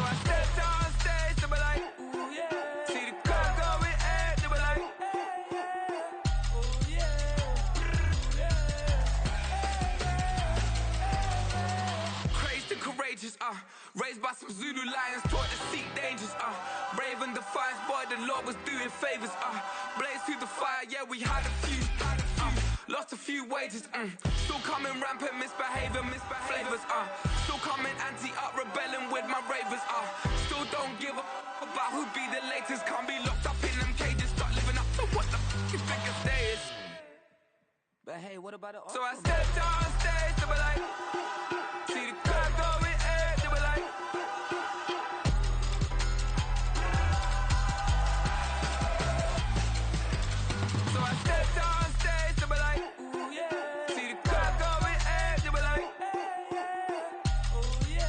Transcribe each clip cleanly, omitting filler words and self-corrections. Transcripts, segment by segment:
I stepped on stage, they were like, ooh yeah. See the crowd going air, they were like, ooh yeah. Crazed and courageous, raised by some Zulu lions, taught to seek dangers, brave and defiant, boy, the Lord was doing favors, blaze through the fire, yeah, we had a few, lost a few wages, still coming rampant, misbehaving, flavors, still coming anti-up, rebelling with my ravers, still don't give a about who be the latest, can't be locked up in them cages, start living up to what the you think a day is. But hey, what about the So I stepped on stage, they were like, see the crowd going air, they were like, so I stepped on stage, they were like, ooh yeah. See the crowd going air, they were like, ooh yeah.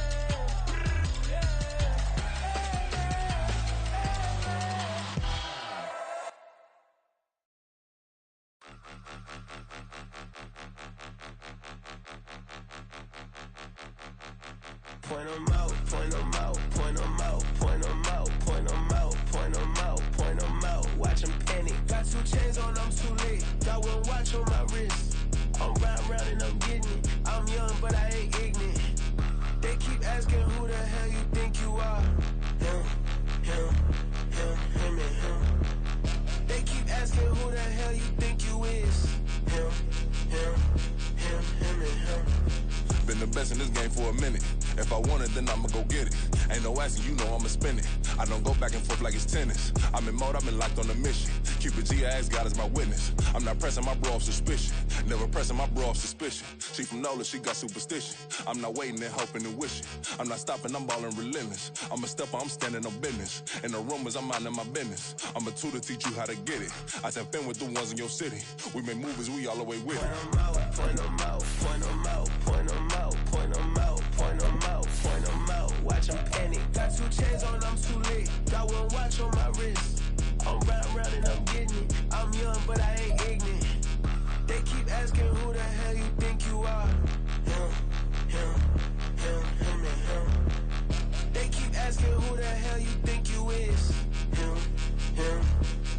Point 'em out, point 'em out, point 'em out, point 'em out, point 'em out, point 'em out, point 'em out. Watch 'em panic. Got 2 chains on, I'm too late. Got 1 watch on my wrist. I'm round and I'm getting it. I'm young, but I ain't ignorant. They keep asking who the hell you think you are. Him, and him. They keep asking who the hell you think you is. Him, and him. Been the best in this game for a minute. If I want it, then I'ma go get it. Ain't no asking, you know I'ma spin it. I don't go back and forth like it's tennis. I'm in mode, I've been locked on a mission. Cupid G, I ask God as my witness. I'm not pressing my bro off suspicion. Never pressing my bro off suspicion. She from NOLA, she got superstition. I'm not waiting and hoping and wishing. I'm not stopping, I'm balling relentless. I'm a stepper, I'm standing on business. In the rumors, I'm minding my business. I'm a tutor, teach you how to get it. I tap in with the ones in your city. We make movies, we all the way with it. Point 'em out, point 'em out, point 'em out, point 'em out, point 'em out, point 'em out, point 'em out. Watch 'em panic. Got 2 chains on, I'm too late. Got 1 watch on my wrist. I'm round and I'm getting it. I'm young, but I ain't ignorant. They keep asking who the hell you think you are. Him, and him. They keep asking who the hell you think you is. Him, and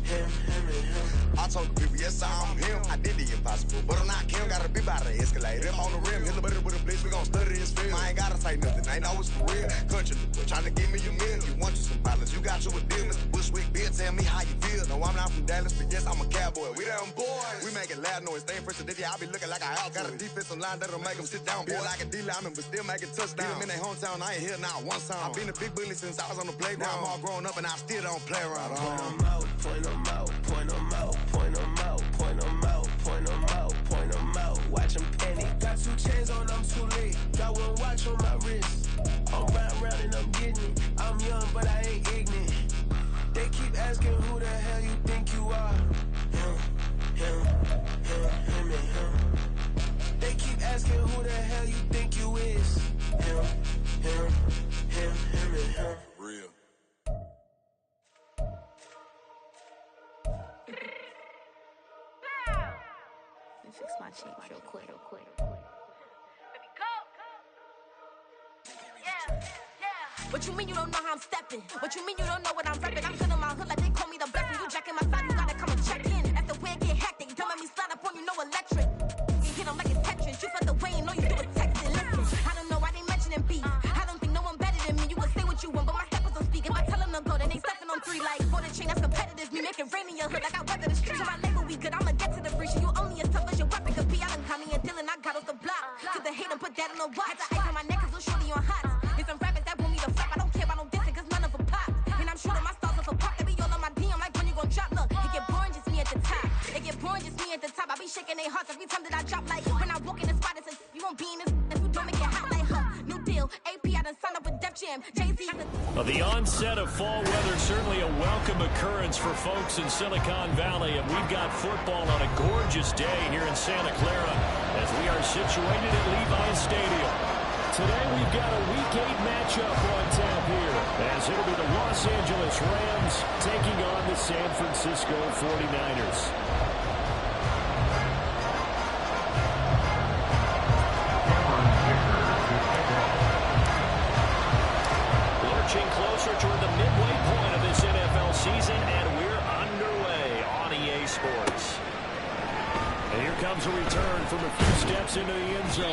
him. I told the people, yes, I'm him. I did the impossible, but I'm not Kim. Gotta be by the escalator. If on the rim, hit the butter with a blitz, we gon' study this film. I ain't gotta say nothing, ain't know it's for real. Country, trying to give me a meal. You want you some pilots, you got you a deal. Mr. Bushwick, Bill, tell me how you feel. No, I'm not from Dallas, but yes, I'm a cowboy. We them boys. We making loud noise, staying fresh today. I be looking like a house. Got a defensive line that'll make them sit down. Boy, like a D-lineman, but still making touchdowns. Beat them in their hometown, I ain't here now one time. I've been a big bully since I was on the playground. Now I'm all grown up and I still don't play around. Point 'em out, point 'em out, point 'em out, point 'em out, point 'em out, point 'em out, point 'em out. Watch 'em panic. Got 2 chains on, I'm too late. Got 1 watch on my wrist. I'm round and I'm getting it. I'm young, but I ain't ignorant. They keep asking who the hell you think you are. Him, and him. They keep asking who the hell you think you is. Him, and him. Real. Let me fix my cheek real quick. What you mean you don't know how I'm stepping? What you mean you don't know what I'm repping? I'm good in my hood like they call me the blessing. You jacking my side, you gotta come and check in. After where it get hectic, don't let me slide up on you, no electric. You hit them like it's Tetris. You felt the way and know you do it texting. Listen, I don't know why they mentioning beef. I don't think no one better than me. You can say what you want, but my steppers don't speak. If I tell them to go, then they stepping on 3 like for the chain that's competitive. Me make it rain in your hood like I weather the street. So my label we good, I'ma get to the free. You only as tough as your weapon could be. I done Connie and Dylan, I got off the block. To the hate and put that on the watch. The ice on my neck is little shorty on hot. There's some rappers that want me to flap. I don't care about no dissing, cause none of them pop. And I'm shooting my stars off a pop. They be all on my DM like when you gon' drop. Look, it get boring, just me at the top. It get boring, just me at the top. I be shaking their hearts every time that I drop. Like when I walk in the spot, it's you won't be in this. Who don't make it hot like new deal. AP, I done signed up with Def Jam. Jay-Z. Well, the onset of fall weather, certainly a welcome occurrence for folks in Silicon Valley. And we've got football on a gorgeous day here in Santa Clara as we are situated at Levi's Stadium. Today we've got a Week 8 matchup on tap here, as it'll be the Los Angeles Rams taking on the San Francisco 49ers. Lurching comes a return from a few steps into the end zone.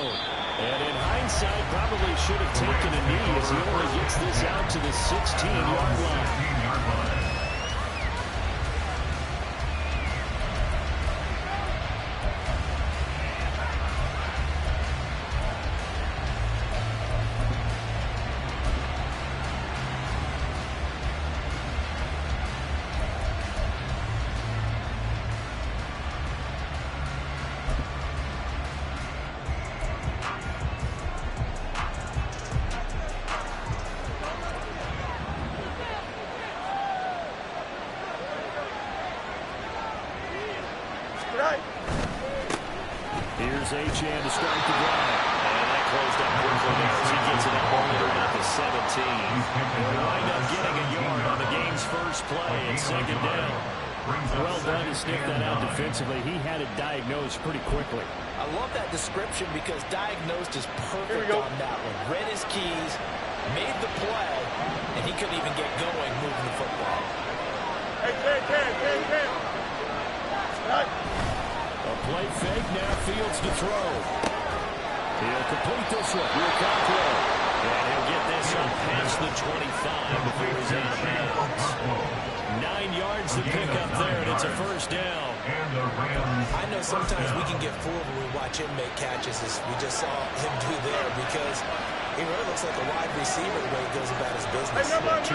And in hindsight, probably should have taken a knee as he only gets this out to the 16-yard line. Here's Achan to start the drive. And that closed up quickly there as he gets it up all the way at the 17. He'll wind up getting a yard on the game's first play at second down. Well done to sniff that out defensively. He had it diagnosed pretty quickly. I love that description because diagnosed is perfect on that one. Read his keys, made the play, and he couldn't even get going moving the football. A play fake, now Fields to throw. He'll complete this one. Here comes Cockrell. And he'll get this up past the 25 before he's out of bounds. 9 yards to pick up there, and it's a first down. I know sometimes we can get fooled when we watch him make catches, as we just saw him do there, because he really looks like a wide receiver the way he goes about his business. 230,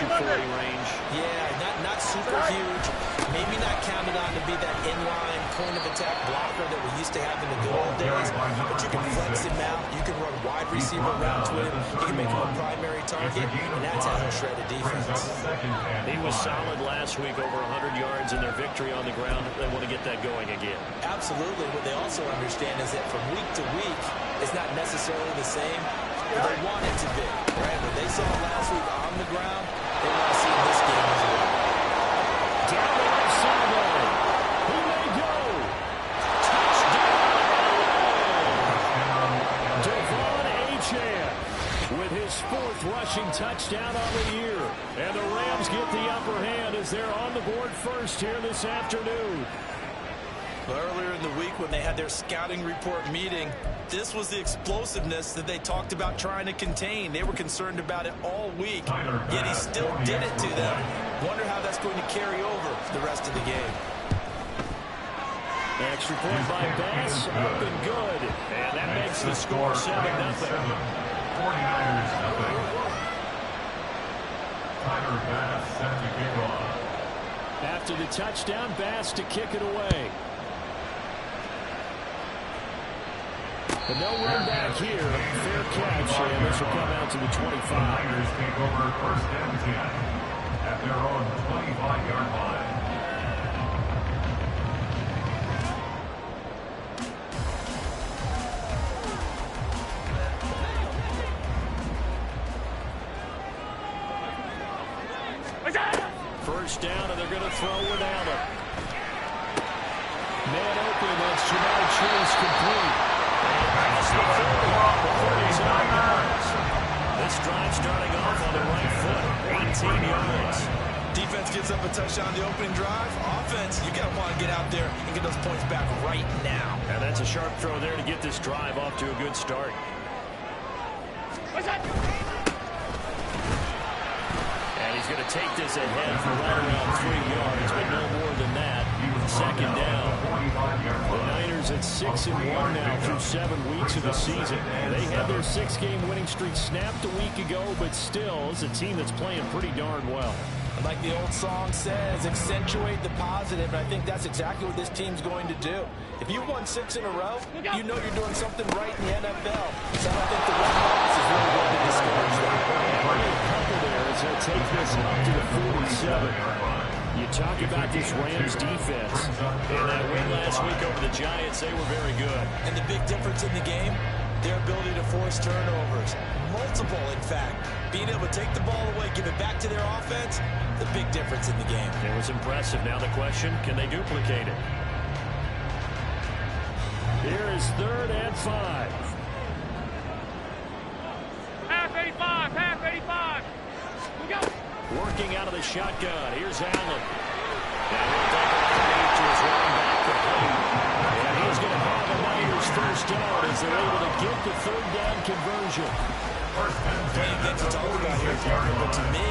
240 range. Yeah, not super huge. Maybe not counted on to be that inline point-of-attack blocker that we used to have in the good old days, but you can flex him out. You can run wide receiver routes with him. You can make him a primary target, and that's how he'll shred a defense. He was solid last week, over 100 yards in their victory on the ground. They want to get that going again. Absolutely. What they also understand is that from week to week, it's not necessarily the same. They want it to be, right? What they saw last week on the ground, they want to see in this game as well. Down the left sideline. He may go. Touchdown. Devon Achane with his 4th rushing touchdown on the year. And the Rams get the upper hand as they're on the board first here this afternoon. Earlier in the week when they had their scouting report meeting, this was the explosiveness that they talked about trying to contain. They were concerned about it all week, yet he still did it to them. Wonder how that's going to carry over the rest of the game. Extra point by Bass, up and good. And that makes the score 7-0. 49ers nothing. Tyler Bass set to kick off. After the touchdown, Bass to kick it away. But no run back here. Fair catch, and this will come out to the 25. The Niners take over 1st and 10 at their own 25-yard line. First down, and they're going to throw without it. Man open, that's Jamar Chase complete. This drive starting off on the right foot, 18 yards. Defense gets up a touchdown on the opening drive. Offense, you got to want to get out there and get those points back right now. And that's a sharp throw there to get this drive off to a good start. And he's going to take this ahead for right around 3 yards, but no more than that. Second down. The Niners at 6-1 now through 7 weeks of the season. They had their 6-game winning streak snapped a week ago, but still, it's a team that's playing pretty darn well. Like the old song says, accentuate the positive, and I think that's exactly what this team's going to do. If you won 6 in a row, you know you're doing something right in the NFL. So I don't think the one loss is really going to discourage that. A couple there as they'll take this up to the 47. You talk about this Rams defense. And that win last week over the Giants, they were very good. And the big difference in the game, their ability to force turnovers. Multiple, in fact. Being able to take the ball away, give it back to their offense, the big difference in the game. It was impressive. Now the question, can they duplicate it? Here is 3rd and 5. Half 85, half 85. We go. Working out of the shotgun. Here's Allen. And he'll take it to his running back complete. And he's first down as they're able to get the third down conversion. Playing good to talk about here, Parker, but to me,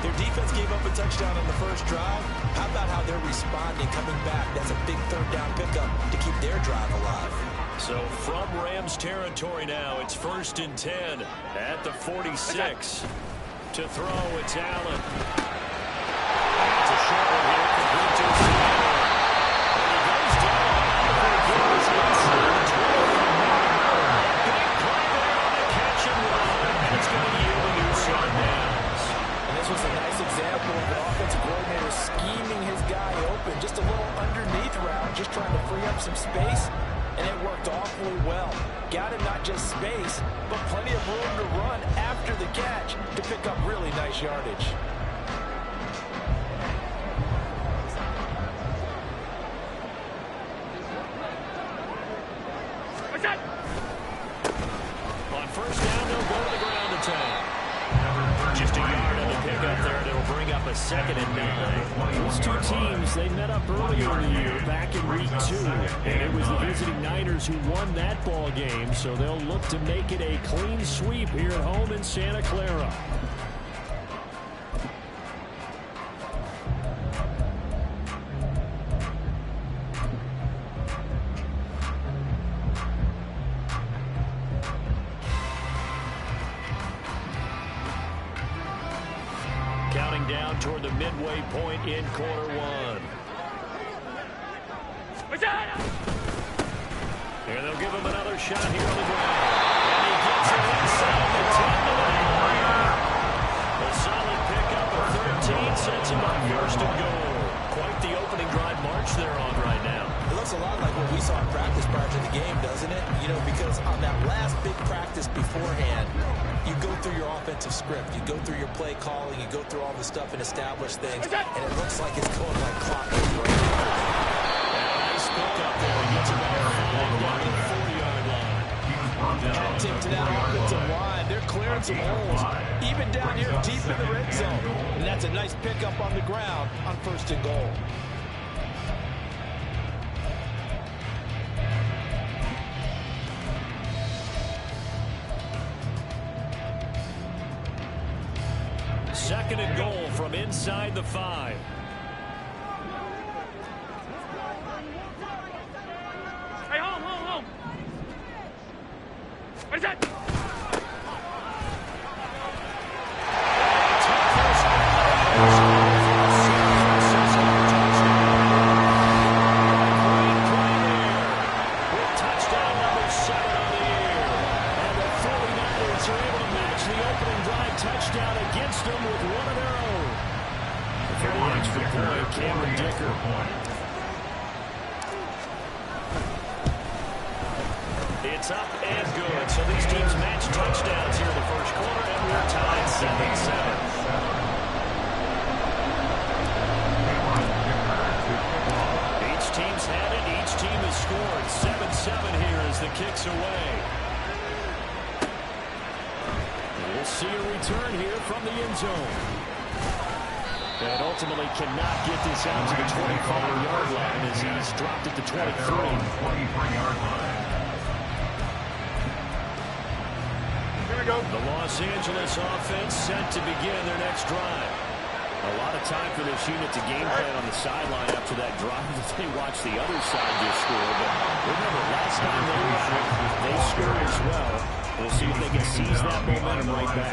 their defense gave up a touchdown on the first drive. How about how they're responding, coming back? That's a big third down pickup to keep their drive alive. So from Rams territory now, it's 1st and 10 at the 46. To throw, it's Allen. It's a short one here, complete to Stanley. And he goes down. He goes inside 20. Big play there on the catch and run. And it's going to yield a new shot downs. And this was a nice example of the offensive coordinator scheming his guy open. Just a little underneath route, just trying to free up some space. And it worked awfully well. Got him not just space, but plenty of room to run after the catch to pick up really nice yardage. On first down, they'll go to the ground attack. Just a yard on the pickup there, and it'll bring up a 2nd and 9. Those two teams, they met up earlier in the year, back in week 2. And it was the visiting Niners who won that ball game, so they'll look to make it a clean sweep here at home in Santa Clara. Counting down toward the midway point in quarter 1. Here they'll give him another shot here on the ground. And he gets it inside the 10. A solid pickup of 13 sets him up 1st and goal. Quite the opening drive march they're on right now. It looks a lot like what we saw in practice prior to the game, doesn't it? You know, because on that last big practice beforehand, you go through your offensive script, you go through your play calling, you go through all the stuff and establish things, and it looks like it's going like clockwork right now. Nice pickup there. He gets about 5 down to the 40-yard line. Hat tip to that offensive line. They're clearing some holes, even down here deep in the red zone. And that's a nice pickup on the ground on 1st and goal. Second and goal from inside the 5. Hey, home. What is that? With touchdown number 7 on the year. And the 49ers are able to match the opening drive touchdown against them with one of their own. For the extra point, Cameron Dicker. It's up and good. So these teams match touchdowns here in the first quarter, and we're tied 7-7. Each team's had it. Each team has scored. 7-7 here as the kick's away. We'll see a return here from the end zone. And ultimately cannot get this out to the 25-yard line as he's dropped it to 23. 23-yard line. Here we go. The Los Angeles offense set to begin their next drive. A lot of time for this unit to game plan on the sideline after that drive that they watched the other side just score. But remember, last time they were out, they scored as well. We'll see if they can seize that momentum right back.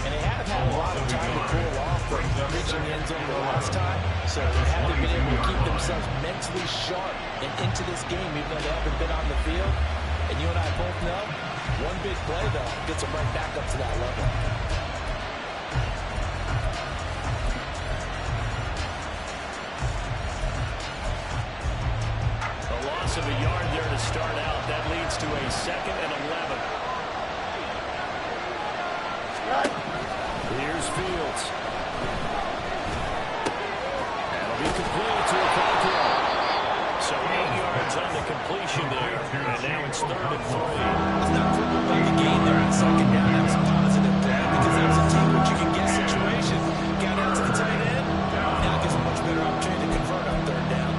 And they have had a lot of time to cool off from reaching the end zone the last time. So they haven't been able to keep themselves mentally sharp and into this game, even though they haven't been on the field. And you and I both know, one big play, though, gets them right back up to that level. A loss of a yard there to start out. That leads to a 2nd and 11. Here's Fields. That'll be complete to a Caldwell. So 8 yards on the completion there. And now it's 3rd and 3. It's not driven by the gain there on 2nd down. That was a positive play because that was a team which you can guess situation. Got out to the tight end. Now it gives a much better opportunity to convert on 3rd down.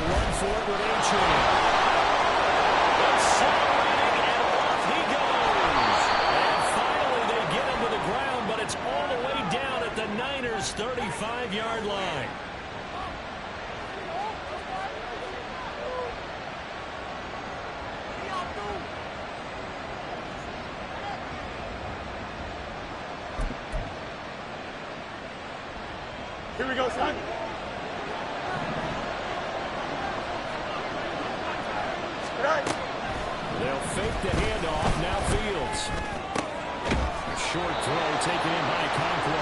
run for it with Achane. Accelerating, and off he goes. And finally they get him to the ground, but it's all the way down at the Niners' 35-yard line. Here we go, son. They'll fake the handoff. Now Fields. A short throw taken in by Conquo.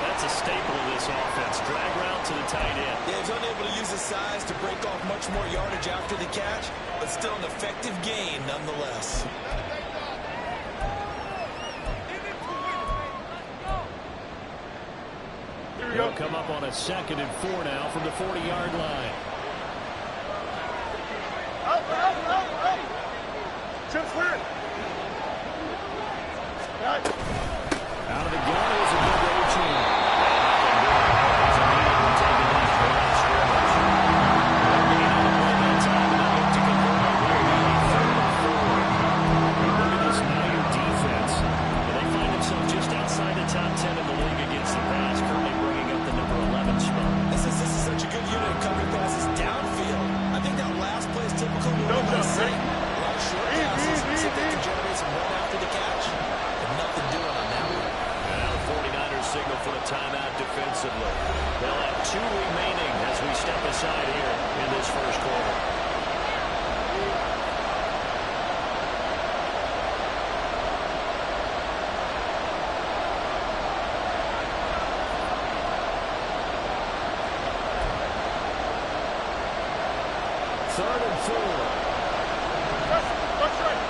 That's a staple of this offense. Drag route to the tight end. Yeah, he's unable to use his size to break off much more yardage after the catch, but still an effective gain nonetheless. He'll come up on a 2nd and 4 now from the 40-yard line. Chip's clear. Out of the gun is a good Achane. Look at this Niner defense. They find themselves just outside the top 10 in the league against the pass, currently bringing up the number 11 spot. This is such a good unit covering passes downfield. I think that last play is typical of what we're seeing. A lot of short passes. See if they can generate some run after the catch. But nothing doing on that one. Now the 49ers signal for a timeout defensively. They'll have 2 remaining as we step aside here in this first quarter. Third and 4. Watch right.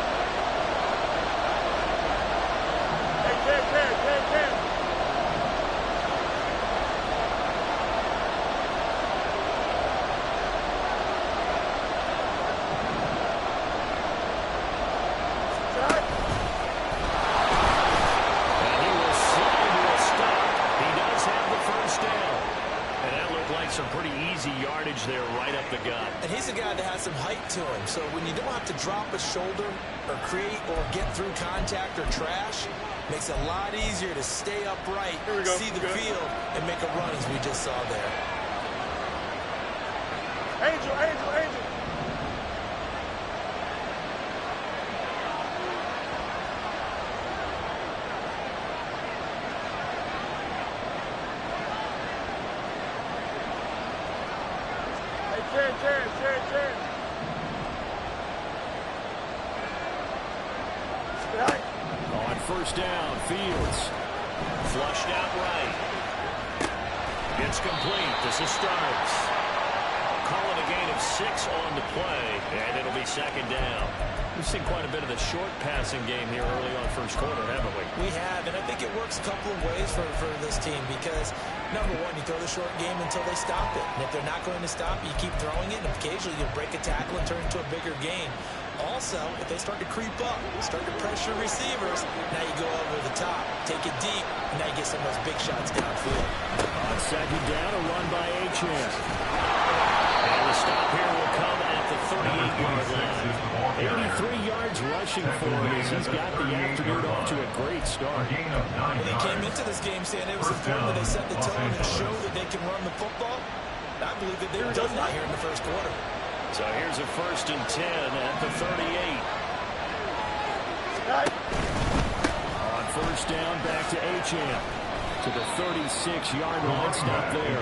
Hey. And he will slide to a stop. He does have the first down. And that looked like some pretty easy yardage there right up the gut. And he's a guy that has some height to him. So when you don't have to drop a shoulder or create or get through contact or trash, makes it a lot easier to stay upright, see the field, and make a run as we just saw there. Angel. Hey, On first down, Fields. Flushed out right. It's complete. This is Starks. Calling a gain of 6 on the play, and it'll be 2nd down. We've seen quite a bit of the short passing game here early on first quarter, haven't we? We have, and I think it works a couple of ways for this team because, number one, you throw the short game until they stop it. And if they're not going to stop it, you keep throwing it, and occasionally you'll break a tackle and turn it into a bigger game. Also, if they start to creep up, start to pressure receivers, now you go over the top, take it deep, and now you get some of those big shots downfield. On 2nd down, a run by Achane. And the stop here will come at the 38-yard line. 83 yards rushing for him as he's got the afternoon off to a great start. When he came into this game saying it was important that they set the tone and show that they can run the football, I believe that they've done that here in the first quarter. So here's a 1st and 10 at the 38. On first down, back to Achane. To the 36-yard line, stop there.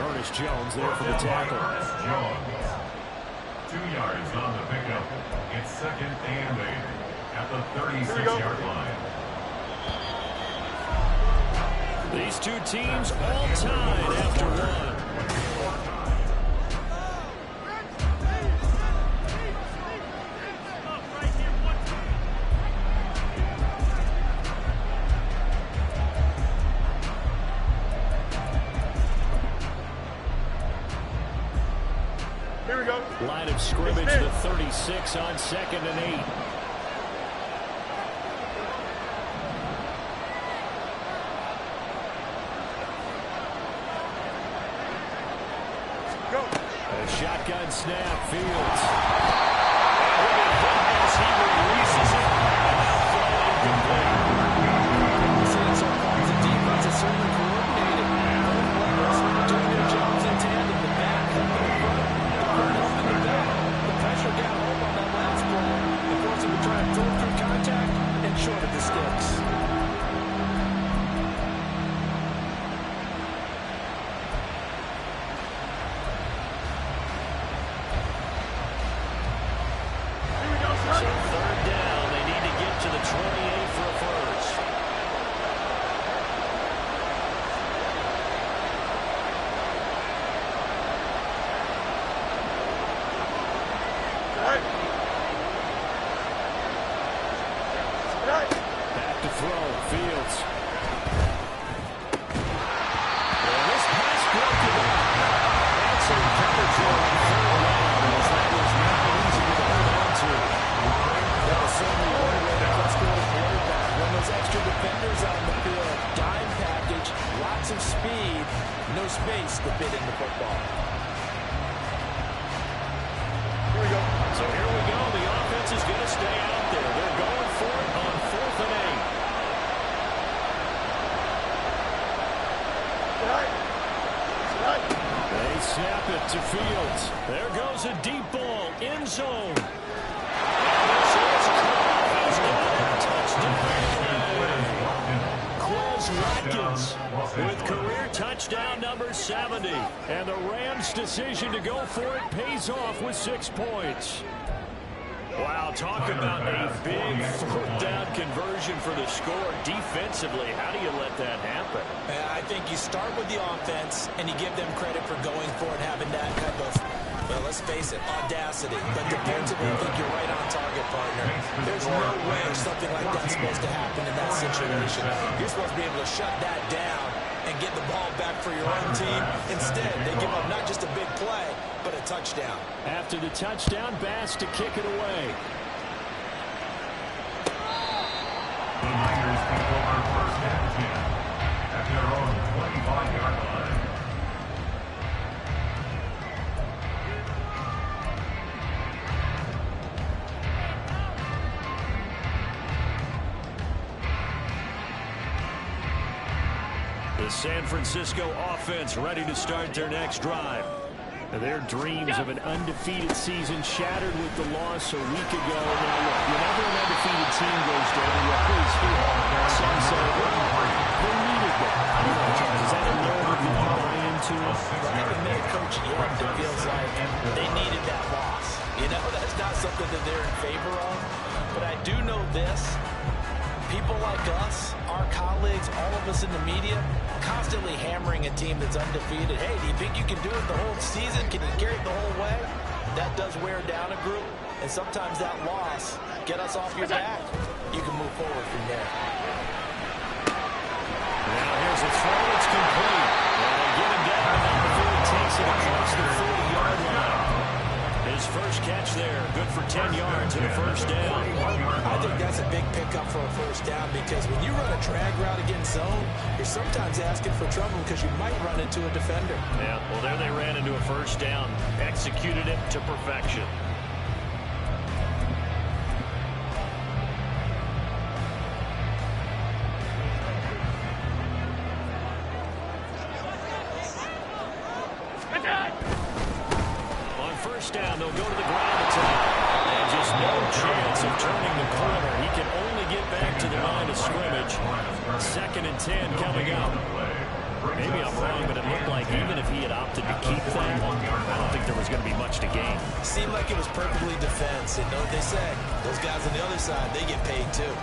Ernest Jones there for the tackle. 2 yards on the pickup. It's 2nd and 8 at the 36-yard line. These two teams all tied after one. Here we go. Line of scrimmage, the 36 on 2nd and 8. Go. Shotgun snap, Fields. As he releases it, and now throw incomplete. Seeing so far as the defense is certainly coordinated. Both players doing their jobs in tandem. The back helping the front, the front helping the back. The pressure got home on that last play. It forced him to try and throw through contact and short of the sticks. Back to throw, Fields. And this pass broken up. Excellent coverage on third down, as that was not easy to hold on to. That was certainly one way to frustrate a quarterback. When those extra defenders on the field, dime package, lots of speed, no space to fit in the football. Here we go. So here we go. The offense is going to stay out there. They're going for it on 4th and 8. They snap it to Fields. There goes a deep ball. End zone. And this is caught. He's got a touchdown. Quez Watkins with career touchdown number 70. And the Rams' decision to go for it pays off with 6 points. Wow, talk about a big 4th down conversion for the score. Defensively, how do you let that happen? I think you start with the offense and you give them credit for going for it, having that kind of, well, let's face it, audacity. But defensively, I think you're right on target, partner. There's no way something like that's supposed to happen in that situation. You're supposed to be able to shut that down and get the ball back for your own team. Instead, they give up not just a big play, but a touchdown. After the touchdown, Bass to kick it away. The Niners take over 1st and 10 at their own 25-yard line. The San Francisco offense ready to start their next drive. Their dreams of an undefeated season shattered with the loss a week ago. Now, look, whenever an undefeated team goes down, you always hear some say, well, they needed that. Is that a narrative that you buy into? I haven't met a coach yet that feels like they needed that loss. You know, that's not something that they're in favor of. But I do know this. People like us, our colleagues, all of us in the media, constantly hammering a team that's undefeated. Hey, do you think you can do it the whole season? Can you carry it the whole way? That does wear down a group, and sometimes that loss, get us off your back. You can move forward from there. Now here's a throw. It's complete. And they get him down, and number 4 takes it across the 40-yard line. His first catch there, good for 10 yards and a first down. I think that's a big pickup for a first down because when you run a drag route against zone, you're sometimes asking for trouble because you might run into a defender. Yeah, well, there they ran into a first down, executed it to perfection. Down, they'll go to the ground attack. And just no chance of turning the corner. He can only get back to the line of scrimmage. 2nd and 10 coming up. Maybe I'm wrong, but it looked like even if he had opted to keep that, I don't think there was going to be much to gain. Seemed like it was perfectly defense. And know what they say? Those guys on the other side, they get paid too.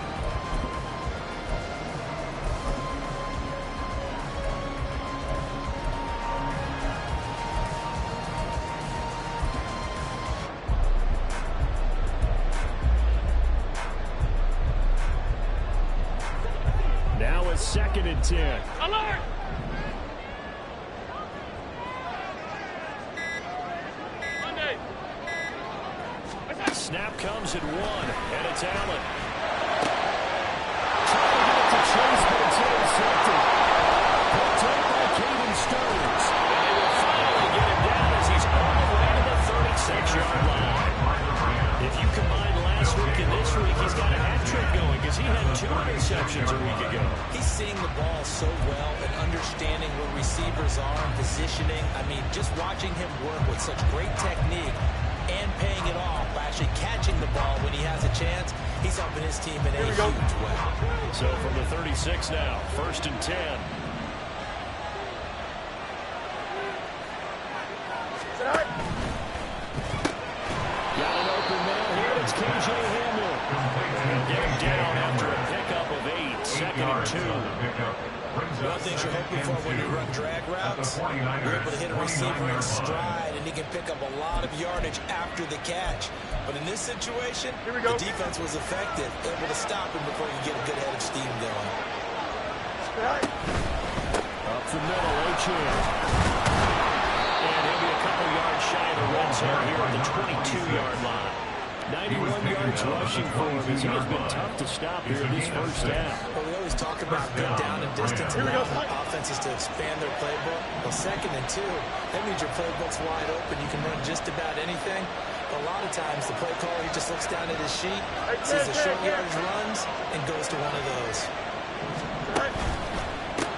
Now it's 2nd and 10. Alert! Monday. Snap comes at 1, and it's Allen. Trying to get it to Chase, but it's intercepted. Picked up by Caden Stearns. And they will finally get him down as he's on the way to a week ago. He's seeing the ball so well and understanding where receivers are and positioning. I mean, just watching him work with such great technique and paying it off by actually catching the ball when he has a chance, he's helping his team in a huge way. So from the 36 now, 1st and 10. Got an open man here. It's KJ Hamler. He'll get him down after a pickup of 8. 2nd and 2. One thing you're hoping for when you run drag routes, you're able to hit a receiver in stride, and he can pick up a lot of yardage after the catch. But in this situation, the defense was effective, able to stop him before you get a good head of steam going. Up the middle, A-Chan. And he'll be a couple yards shy of the red zone here at the 22-yard line. 91 yards rushing for him as he has been tough to stop here in this first half. Well, we always talk about good down and distance and offenses to expand their playbook. Well, 2nd and 2, that means your playbook's wide open. You can run just about anything. But a lot of times, the play caller, he just looks down at his sheet, sees the short yardage runs, and goes to one of those.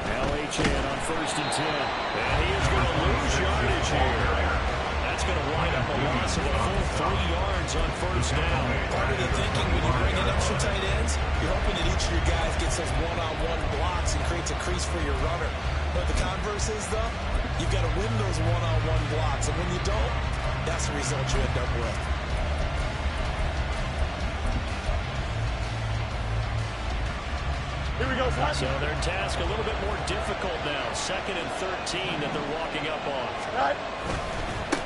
Now A-Chan on 1st and 10. And he is going to lose yardage here. That's going to wind up a loss of a full 3 yards on 1st down. Part of the thinking when you bring in extra tight ends, you're hoping that each of your guys gets those one-on-one blocks and creates a crease for your runner. But the converse is, though, you've got to win those one-on-one blocks. And when you don't, that's the result you end up with. Here we go, Flash. So their task a little bit more difficult now. 2nd and 13 that they're walking up on.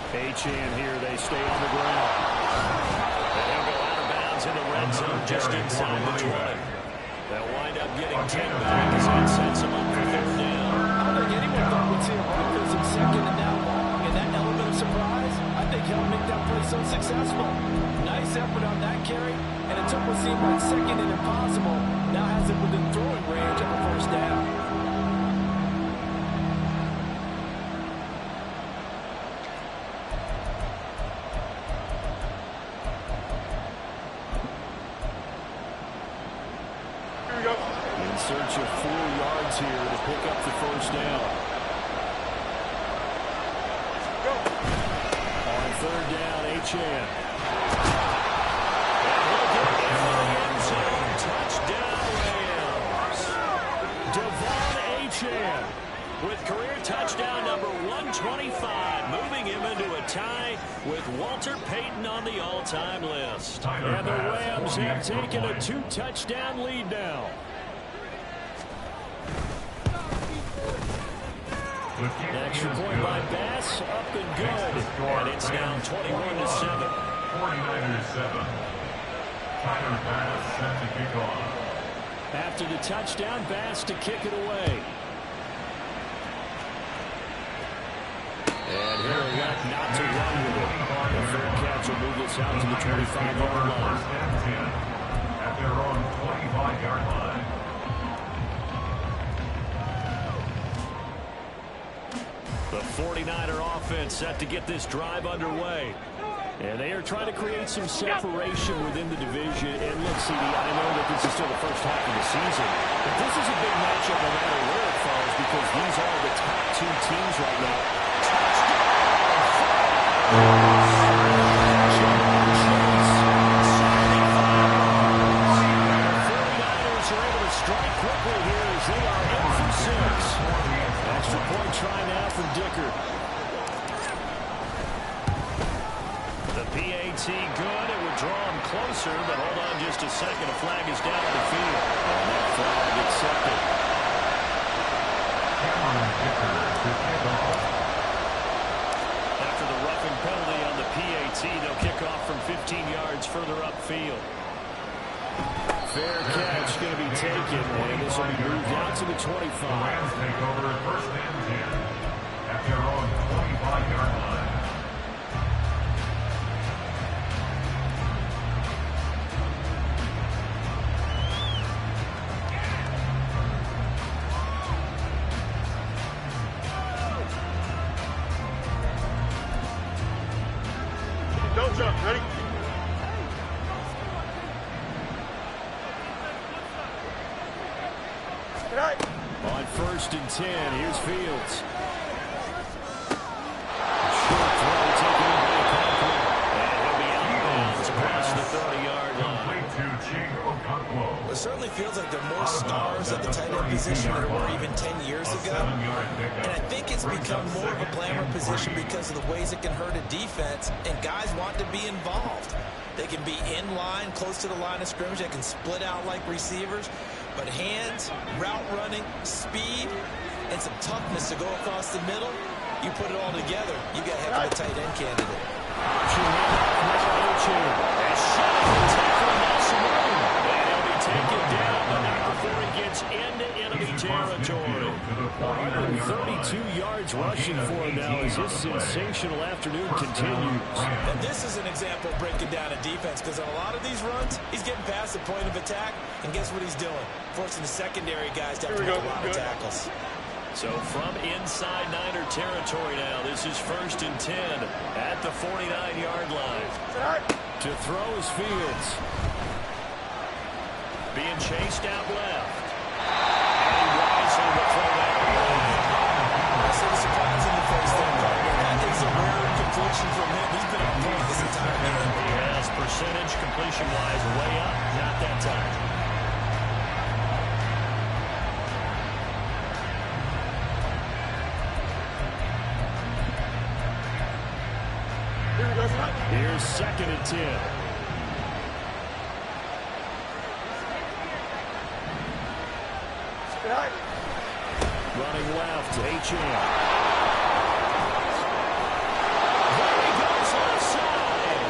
A-Chan here, they stay on the ground. And they'll go out of bounds in the red zone just inside the 20. They'll wind up getting 10 back as that sets them up for 3rd down. I don't think anyone thought we'd see a run for some 2nd and down long, and that element of surprise, I think helped make that play so successful. Nice effort on that carry, and it took what seemed like 2nd and impossible, now has it within throwing range of a 1st down. In search of 4 yards here to pick up the 1st down. On 3rd down, A-Chan. And he'll get in the end zone. Touchdown, Rams. Devon A-Chan with career touchdown number 125, moving him into a tie with Walter Payton on the all-time list. And the Rams have taken a 2-touchdown lead now. Extra point by Bass, up and good. And it's now 21-7. 49ers 7. Tyler Bass set to kick off. After the touchdown, Bass to kick it away. And here we got not to run with it. The fair catch will move this out to the 25-yard line. At their own 25-yard line. The 49er offense set to get this drive underway. And they are trying to create some separation within the division. And look, CD, I know that this is still the first half of the season, but this is a big matchup no matter where it falls because these are the top 2 teams right now. The 49ers are able to strike quickly here as they are in for 6. Extra point try now from Dicker. The PAT good. It would draw him closer, but hold on just a second. A flag is down on the field. And that flag accepted. After the roughing penalty on the PAT, they'll kick off from 15 yards further upfield. Fair catch going to be taken, and this will be moved out to the 25. Rams take over 1st and 10 at their own 25-yard line. Don't jump. Ready? first and 10. Here's Fields. Short throw taken in by Conklin. And he'll be out of bounds across the 30-yard line. It certainly feels like there are more stars at the tight end position than there were even 10 years ago. And I think it's become more of a glamour position because of the ways it can hurt a defense, and guys want to be involved. They can be in line, close to the line of scrimmage. They can split out like receivers. But hands, route running, speed, and some toughness to go across the middle, you put it all together, you got a heck of a tight end candidate. Taken down, but not before he gets into enemy territory. 132 yards rushing for him now as his sensational afternoon continues. And this is an example of breaking down a defense, because on a lot of these runs, he's getting past the point of attack, and guess what he's doing? Forcing the secondary guys to have to make a lot of tackles. So from inside Niner territory now, this is first and 10 at the 49-yard line. To throw is Fields. Being chased out left. And he wisely will throw that away. I see the surprise in the face there, partner. That is a rare completion from him. He's been on point this entire game. Yes, percentage completion-wise way up. Not that time. Here's second and 10. Running left, H.M. There he goes left side.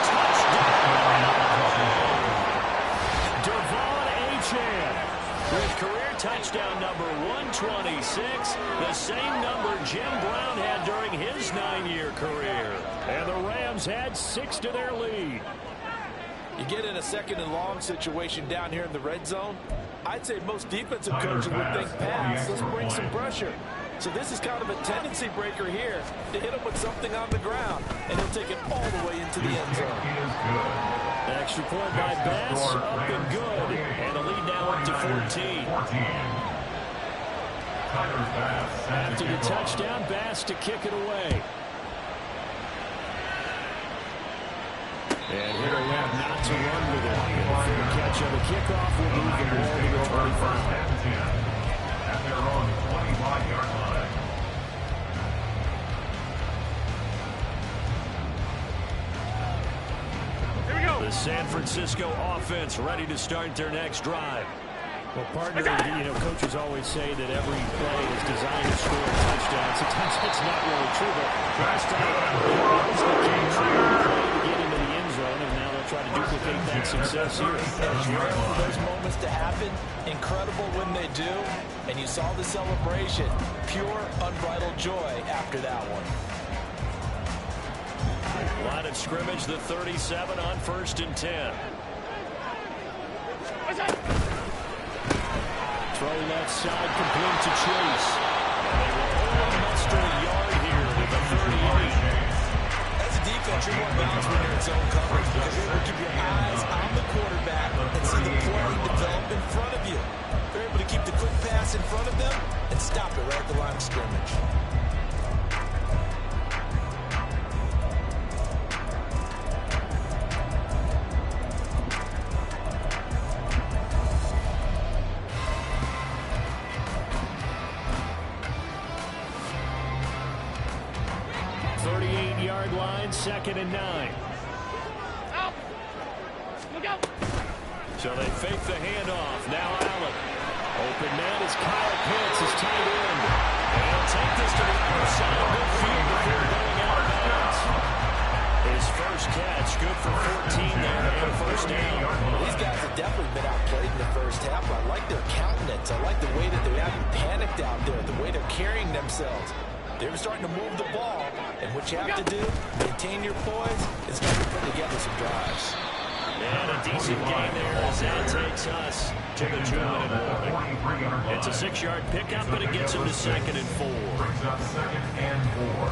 Touchdown. Devon H.M. with career touchdown number 126, the same number Jim Brown had during his 9-year career. And the Rams had 6 to their lead. You get in a second and long situation down here in the red zone, I'd say most defensive coaches would think pass. Let's bring some pressure. So this is kind of a tendency breaker here to hit him with something on the ground, and he'll take it all the way into the end zone. Extra point by Bass, up and good. And the lead now up to 14. After the touchdown, Bass to kick it away. And here we have not to run with it. For the catch on the kickoff, we'll move the ball to the 25. At their own 25-yard line. Here we go. The San Francisco offense ready to start their next drive. Well, partner, you know, coaches always say that every play is designed to score a touchdown. Sometimes it's not really true, but last time they obviously came through the play to get into the end zone, and now they'll try to duplicate that success here. It's rare for those moments to happen. Incredible when they do. And you saw the celebration. Pure, unbridled joy after that one. Line of scrimmage, the 37 on first and 10. Throw left side, complete to Chase. And they will only muster a yard here with the 38. As a defense, you're more balanced when you're in zone coverage because you're able to keep your eyes on the quarterback and see the play develop in front of you. You're able to keep the quick pass in front of them and stop it right at the line of scrimmage. Second and 9. Out. Look out. So they fake the handoff. Now Allen. Open man is Kyle Pitts, his tight end. And he'll take this to the other side of midfield before going out of bounds. His first catch, good for 14 there and first down. These guys have definitely been outplayed in the first half. I like their countenance. I like the way that they haven't panicked out there, the way they're carrying themselves. They're starting to move the ball, and what you have to do, maintain your poise, is start to put together some drives. And a decent gain there as that takes us to the 2-minute warning. It's a 6-yard pickup, but it gets him to second and 4. Brings up second and 4.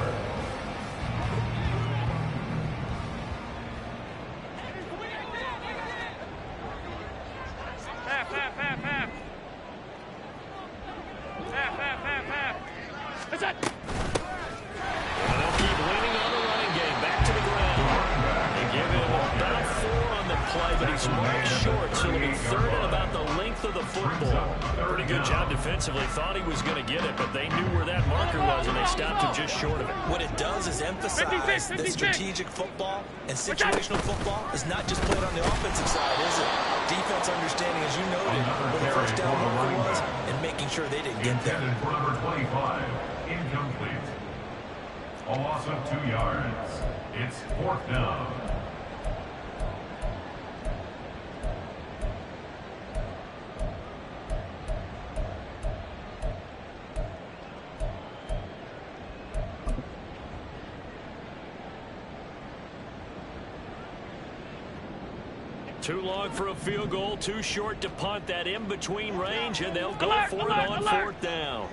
is marked short, so it'll be third and about the length of the football. Pretty good job defensively. Thought he was going to get it, but they knew where that marker was, and they stopped him just short of it. What it does is emphasize that strategic football and situational football is not just played on the offensive side, is it? Defense understanding, as you noted, where the first down marker was, and making sure they didn't get there. For number 25, incomplete. A loss of 2 yards. It's 4th down. Too long for a field goal, too short to punt. That in-between range, and they'll go for it on 4th down.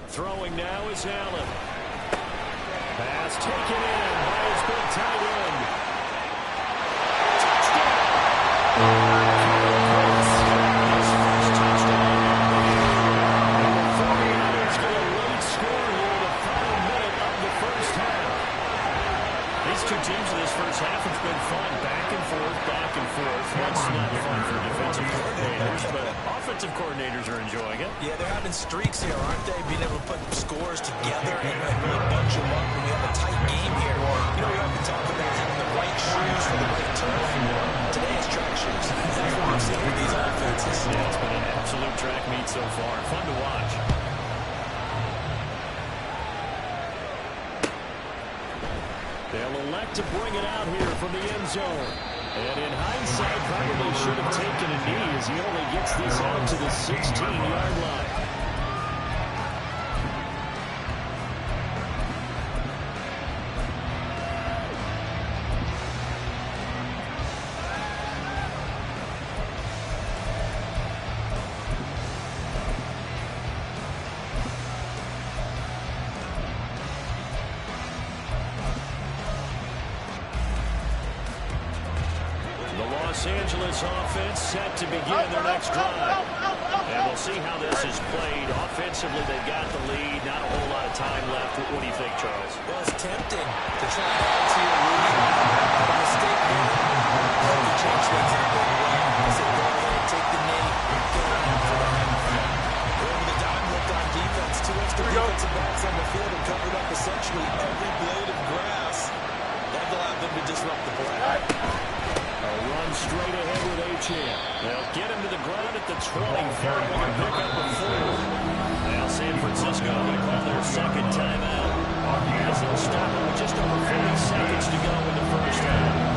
Throwing now is Allen. Pass taken in by his big tight end. Touchdown! His first touchdown. And the 49ers get a late score here in the final minute of the first half. These two teams in this first half have been fun. Back and forth, back and forth. That's not fun for defensive coordinators, but offensive coordinators are enjoying it. Yeah, they're having streaks here, aren't they? Being able to put scores together and really bunch them up when we have a tight game here. You know, we often talk about having the right shoes for the right turf. Today is track shoes. That's what we've seen with these offenses. Yeah, it's been an absolute track meet so far. Fun to watch. They'll elect to bring it out here from the end zone. And in hindsight, probably should have taken a knee as he only gets this out to the 16-yard line. Los Angeles offense set to begin their next drive. And we'll see how this is played. Offensively, they've got the lead. Not a whole lot of time left. What do you think, Charles? Well, it's tempting to try to add to your lead. A mistake made. You change things in a big way. I say go ahead, take the knee, get on for that. Over the dime look on defense. 2 extra defensive backs on the field and covered up essentially every blade of grass. That allowed them to disrupt the play. A run straight ahead with Achane. They'll get him to the ground at the 20. Third one, pick up the 4. Now San Francisco going to call their second timeout. As they'll stop it with just over 40 seconds to go in the first half.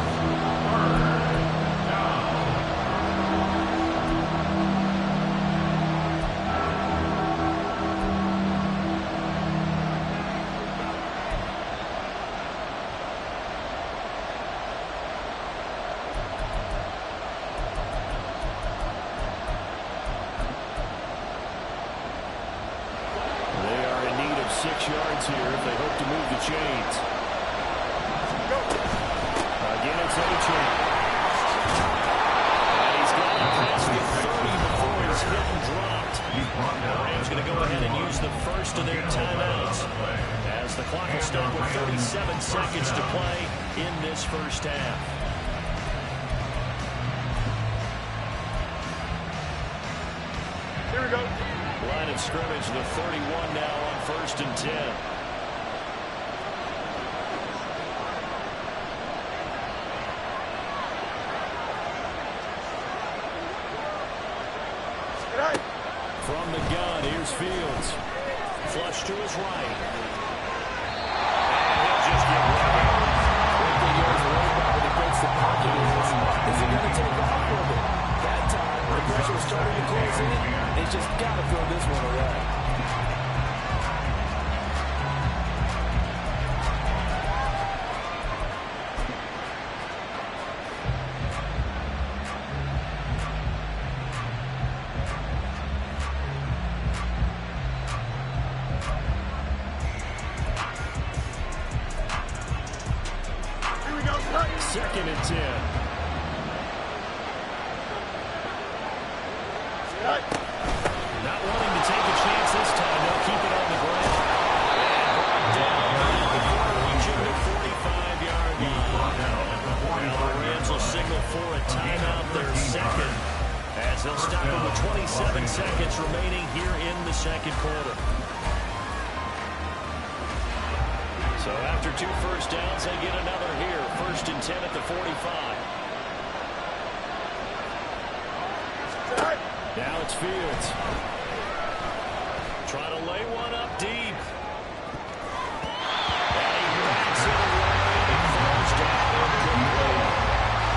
Yards here if they hope to move the chains. Again, it's Achane. And he's got it past the 30 before he's hit and dropped. The Rams going to go ahead and use the first of their timeouts as the clock will stop with 37 seconds to play in this first half. Here we go. Line of scrimmage, the 31 now on 1st and 10. From the gun, here's Fields. Flush to his right. And he'll just get right. One thing you always worry about when he breaks the pocket is he going to take off with it? That time, the pressure was starting to close in. He's just got to throw this one away. Second and 10. Not wanting to take a chance this time. They'll keep it on the ground. And brought down before reaching the 45-yard line. 27 seconds remaining here in the second quarter. So after 2 first downs, they get another here. 1st and 10 at the 45. Now it's Fields. Trying to lay one up deep. And he backs it away. It falls down incomplete.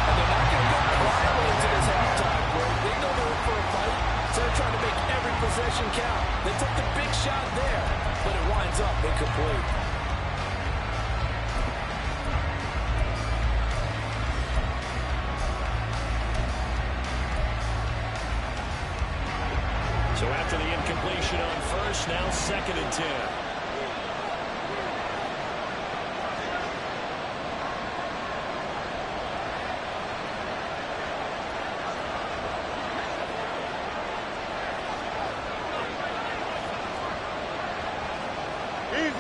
And they're not going to go quietly into this halftime break. They know they're in for a fight, so they're trying to make every possession count. They took the big shot there, but it winds up incomplete. So after the incompletion on first, now 2nd and 10.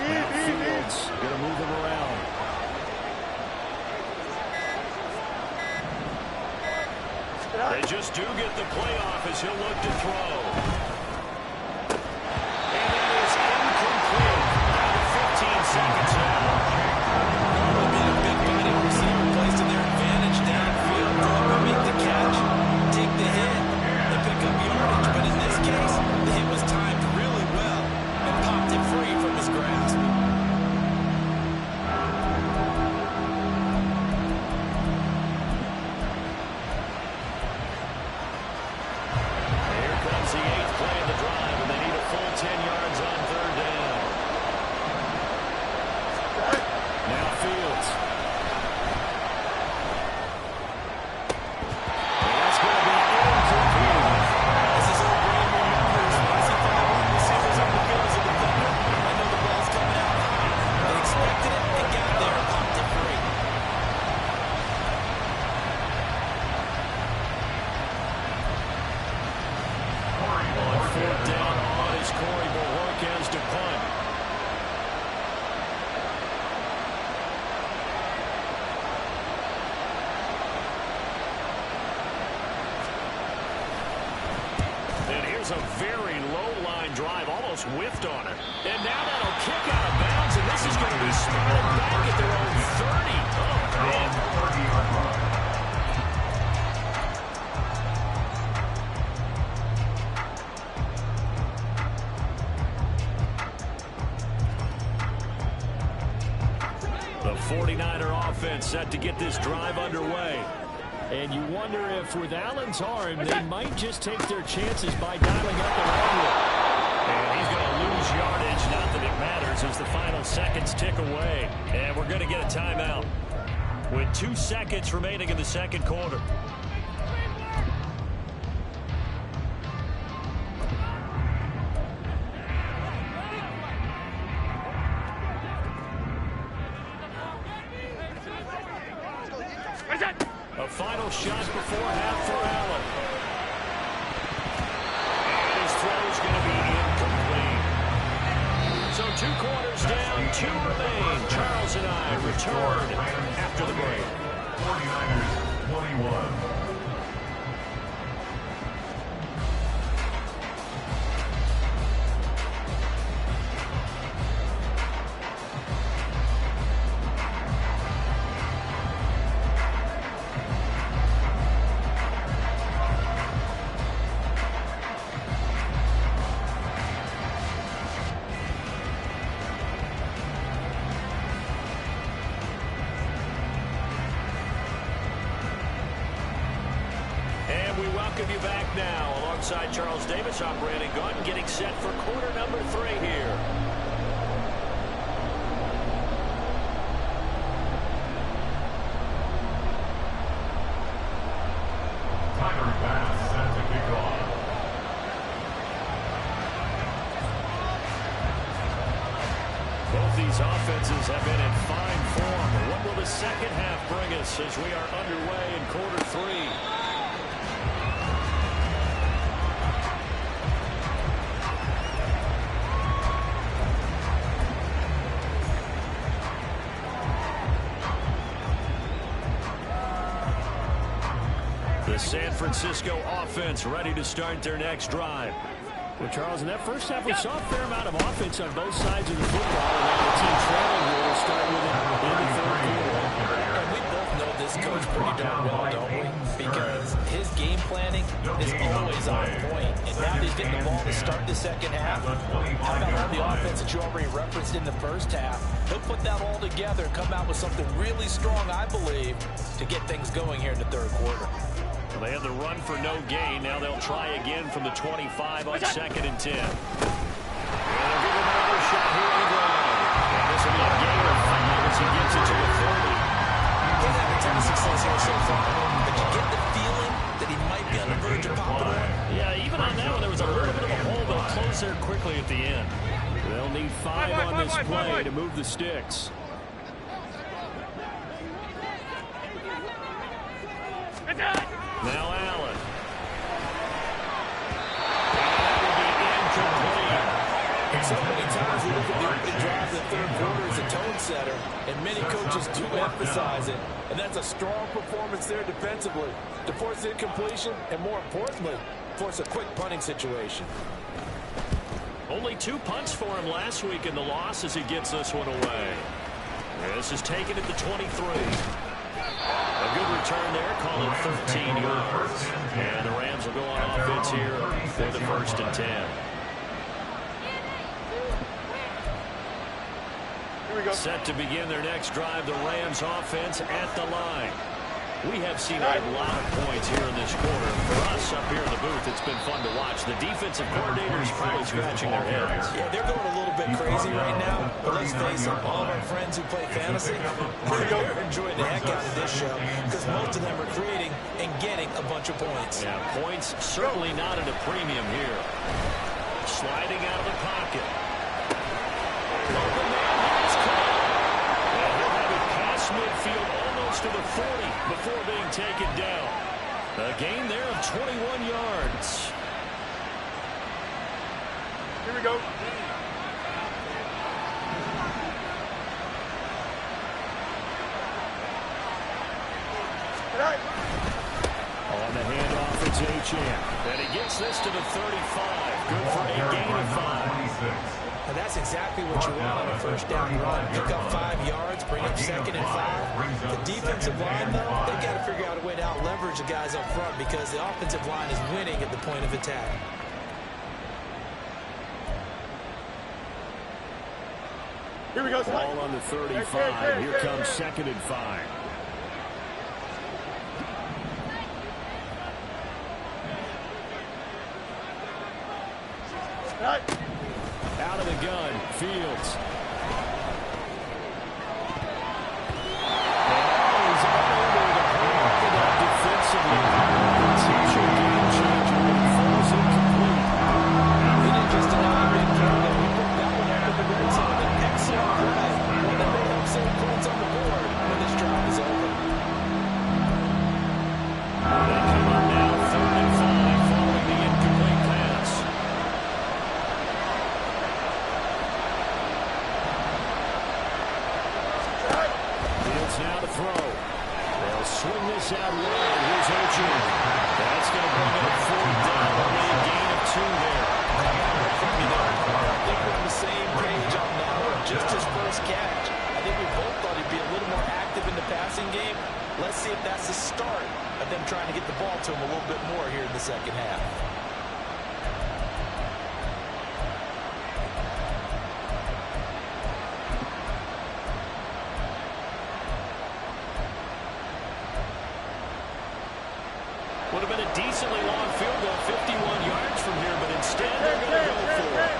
Now Fields going to move him around. They just do get the play off as he'll look to throw. Seconds now. Normally being a big body receiver placed in their advantage downfield. Go up and make the catch, take the hit, and pick up yardage. But in this case, the hit was timed really well and popped it free from his grasp. Here comes the 8th play of the drive, and they need a full 10 yards on 3rd down. Now Fields. That's going to be incomplete. This is old Green remembers once he thought one receivers on the field as a defender. I know the ball's coming out high. They expected it and got there and popped it free. On 4th down on is Corey Bojorquez to punt. A very low-line drive, almost whiffed on it. And now that'll kick out of bounds, and this is going to be spotted back at their own 30. Oh, man. The 49er offense set to get this drive underway. And you wonder if with Allen's arm, they might just take their chances by dialing up the run rate. And he's going to lose yardage. Not that it matters as the final seconds tick away. And we're going to get a timeout with 2 seconds remaining in the second quarter. A final shot before half for Allen. And his throw's going to be incomplete. So 2 quarters down, 2 remain. Charles and I return after the break. 49ers 21. Welcome you back now. Alongside Charles Davis, I'm Brandon Gaunt, getting set for quarter number 3 here. Timer pass set to kick off. Both these offenses have been in fine form. What will the second half bring us as we are underway in quarter 3? The The San Francisco offense ready to start their next drive. Well, Charles, in that first half, we saw a fair amount of offense on both sides of the football. And now the team trailing here will start with it in the third quarter. And we both know this coach pretty darn well, don't we? Because his game planning is always on point. And now he's getting the ball to start the second half. How about all the offense that you already referenced in the first half? He'll put that all together and come out with something really strong, I believe, to get things going here in the third quarter. Well, they have the run for no gain. Now they'll try again from the 25 on 2nd and 10. And they'll give him another shot here on the ground. And this will be a gain of 5 as he gets it to the 30. He's having a ton of success here so far. But you get the feeling that he might be on the verge of popping one. Yeah, even on that one, there was a little bit of a hole, but it closed there quickly at the end. They'll need 5 on this play to move the sticks. Now Allen. That will be incomplete. So many times we look at the opening drive of the third quarter as a tone setter, and many coaches do emphasize it. And that's a strong performance there defensively to force incompletion and, more importantly, force a quick punting situation. Only 2 punts for him last week in the loss as he gets this one away. This is taken at the 23. A good return there, call it 13 yards. And the Rams will go on offense here for the 1st and 10. Here we go. Set to begin their next drive, the Rams offense at the line. We have seen a lot of points here in this quarter. For us up here in the booth, it's been fun to watch. The defensive coordinators probably scratching their heads. Yeah, they're going a little bit crazy right now. But let's face it, all of our friends who play fantasy, they're enjoying the heck out of this show because most of them are creating and getting a bunch of points. Yeah, points certainly not at a premium here. Sliding out of the pocket. Open man here is caught. And he'll have it past midfield almost to the 40 before being taken down. A gain there of 21 yards. Here we go. On the handoff, it's Achane. And he gets this to the 35. Good for a gain of 5. And that's exactly what you want on a first down run. Pick up 5 yards, bring up 2nd and 5. The defensive line, though, they've got to figure out a way to out-leverage the guys up front because the offensive line is winning at the point of attack. Here we go. Ball on the 35. Here comes 2nd and 5. Out of the gun, Fields. And he's unable to hold up to that defensively. It's a game changer when he falls incomplete. He didn't just deny a big play, though. He put that one up in the red zone. An excellent play. One that may help save points on the board when this drive is over. They come up now 3rd and 5 following the incomplete pass. Now to throw. They'll swing this out wide. Here's Achane. That's going to bring up 4th down. Only a gain of 2 there. I think we're on the same page on that one. Just his first catch. I think we both thought he'd be a little more active in the passing game. Let's see if that's the start of them trying to get the ball to him a little bit more here in the second half. Would have been a decently long field goal, 51 yards from here, but instead they're going to go for it.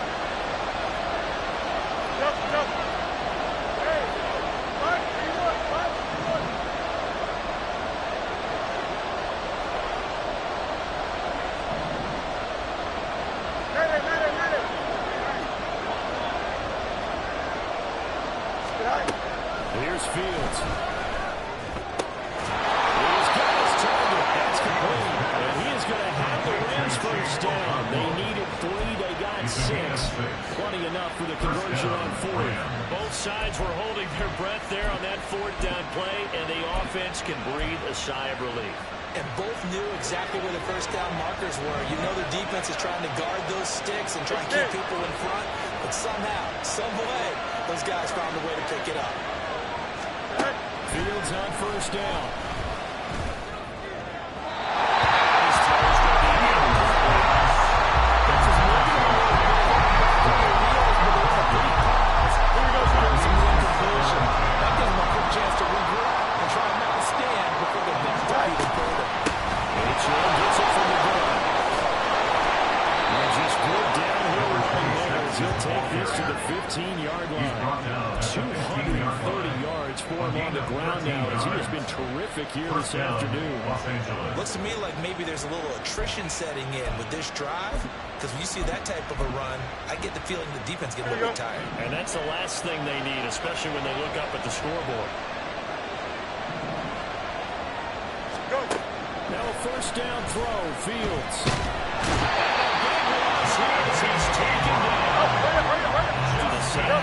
Here's Fields. He's got his target. That's complete. And he is going to have the Rams first down. They needed 3. They got and 6. Plenty enough for the conversion on 4th. Both sides were holding their breath there on that 4th down play, and the offense can breathe a sigh of relief. And both knew exactly where the first down markers were. You know the defense is trying to guard those sticks and try and keep people in front. But somehow, some way, those guys found a way to pick it up. Fields on 1st down. He'll take this to the 15-yard line. 230 yards for him on the ground now, as he has been terrific here this afternoon. Looks to me like maybe there's a little attrition setting in with this drive, because when you see that type of a run, I get the feeling the defense getting a little bit tired. And that's the last thing they need, especially when they look up at the scoreboard. Now a 1st down throw, Fields. He's taken down. To the side.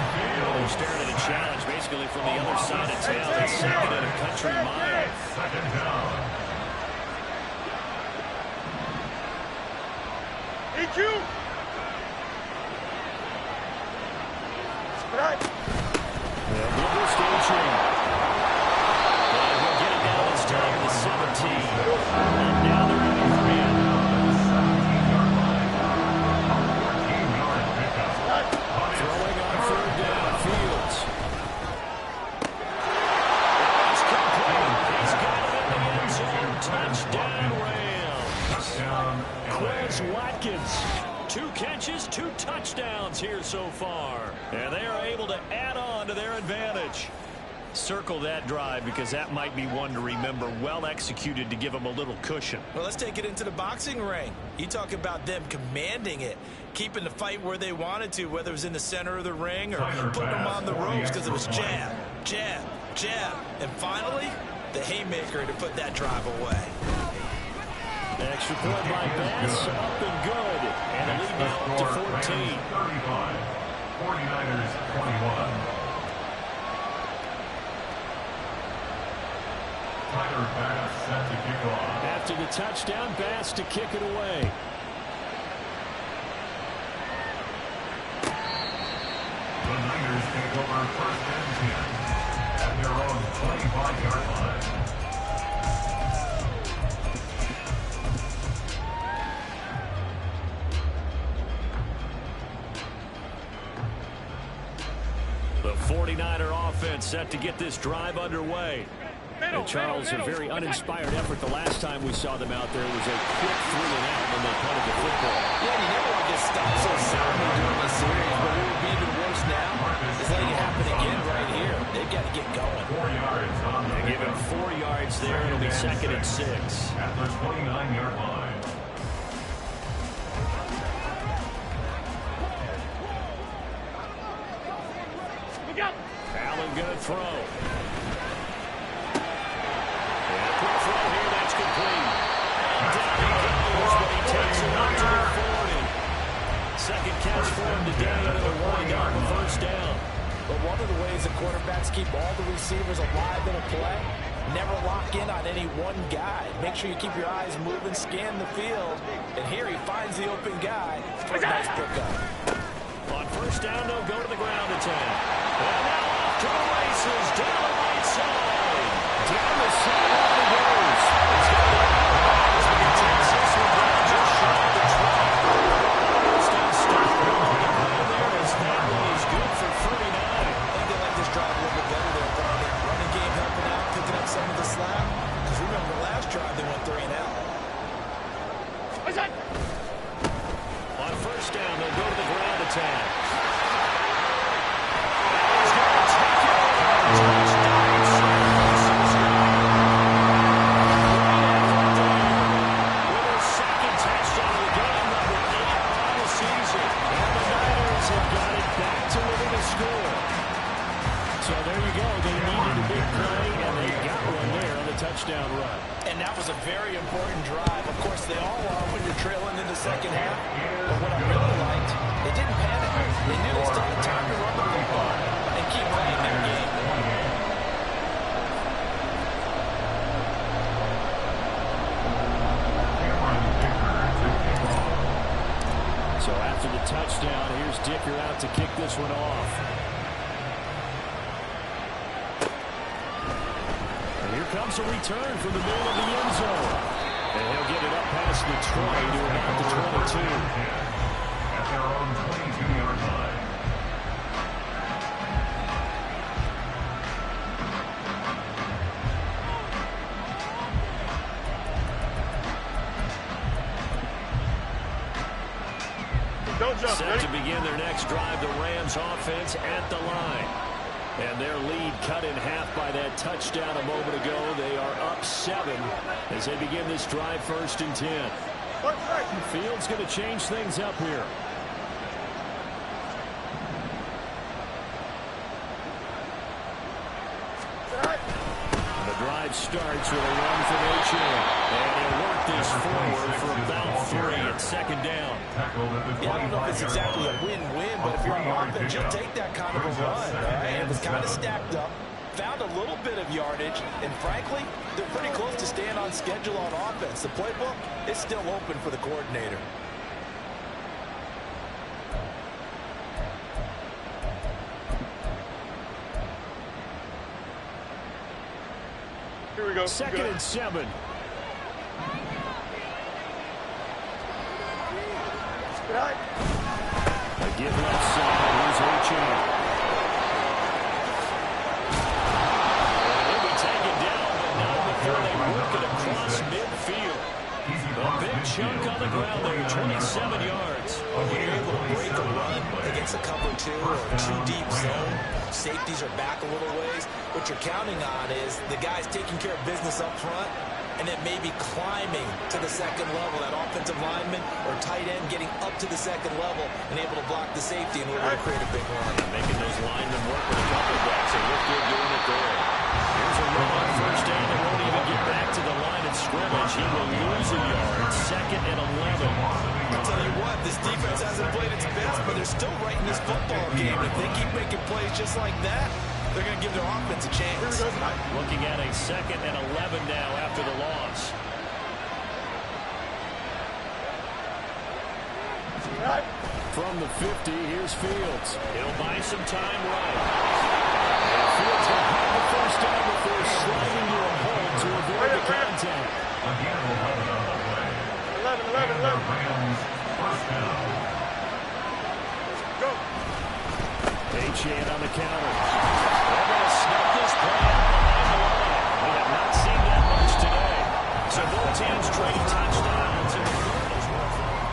They're staring at a challenge basically from the other side of town. It's 2nd and a country mile. 2nd down. EQ! Double station. We'll get it down this time to 17. And now they're in the green. Throwing on 3rd down, Fields. It's complete. He's got it in the end zone. Touchdown, Rams. Quez Watkins. 2 catches, 2 touchdowns here so far. And they are able to add on to their advantage. Circle that drive because that might be one to remember. Well executed to give them a little cushion. Well, let's take it into the boxing ring. You talk about them commanding it, keeping the fight where they wanted to, whether it was in the center of the ring or putting them on the ropes because it was jab, jab, jab. And finally, the haymaker to put that drive away. Extra point by Bass, up and good. And a lead now up to 14. 35. 49ers 21. Bass set to kick off. After the touchdown, Bass to kick it away. The Niners take over 1st and 10 at their own 25-yard line. The 49er offense set to get this drive underway. And Charles, a very uninspired effort the last time we saw them out there. It was a quick 3 and out when they punted the football. Yeah, you never want to get stopped so soundly during this series, but what would be even worse now is letting it happen again right here. They've got to get going. 4 yards on the They give him 4 yards there. It'll be 2nd and 6. at the 29-yard line. Allen going to throw. Quick throw here, that's complete. Down he goes, but he takes it up to the 40. Second catch for him today, and a 1 on 1st down. But one of the ways that quarterbacks keep all the receivers alive in a play, never lock in on any one guy. Make sure you keep your eyes moving, scan the field. And here he finds the open guy for a nice pickup. On 1st down, they'll go to the ground attack. And now off to the races, down the right side. Down the sideline he goes. He's got it as he takes this one down just shy of the track. Still stuck on the ground there as Stanley is good for 39. I think they like this drive a little bit better there, Brandon. Running game helping out, picking up some of the slack. Because remember, the last drive they went 3 and out. On 1st down, they'll go to the ground attack. touchdown run. And that was a very important drive. Of course, they all are when you're trailing in the second half. But what I really liked, they didn't panic. They knew they still had time to run the football and keep playing their game. So after the touchdown, here's Dicker out to kick this one off. And here comes a return from the middle of the end zone. And he'll get it up past the 20 to about the 22. At their own 22-yard line. Set to begin their next drive, the Rams offense at the line. And their lead cut in half by that touchdown a moment ago. They are up 7 as they begin this drive 1st and 10. Fields going to change things up here. The drive starts with a run from H.A. And he'll work this forward for about 3 at 2nd down. Yeah, I don't know if it's exactly a win-win, but if you're on offense, you'll take that kind of a run. And it was kind of stacked up, found a little bit of yardage, and frankly, they're pretty close to staying on schedule on offense. The playbook is still open for the coordinator. Here we go. 2nd and 7. A give left side. Here's H.A. He'll be taken down, but not before they work it across midfield. A big chunk on the ground there, 27 yards. When you're able to break a run against a cover 2 or a 2-deep zone, safeties are back a little ways. What you're counting on is the guys taking care of business up front and then maybe climbing to the 2nd level, that offensive lineman or tight end getting up to the 2nd level and able to block the safety in order to create a big run. Making those linemen work with a couple backs. They look good doing it there. Here's a run on 1st down. They won't even get back to the line of scrimmage. He will lose a yard. 2nd and 11. I'll tell you what, this defense hasn't played its best, but they're still right in this football game. If they keep making plays just like that, they're going to give their offense a chance. Looking at a 2nd and 11 now after the loss. From the 50, here's Fields. He'll buy some time right. And Fields will have the 1st down before sliding to a hole to avoid the contact. Again, 11 on the play. 11. Rams, 1st down. Go. H.A. on the counter. They're going to snap this play out behind the line. We have not seen that much today. So both teams trade touchdowns. And the Cardinals run for it.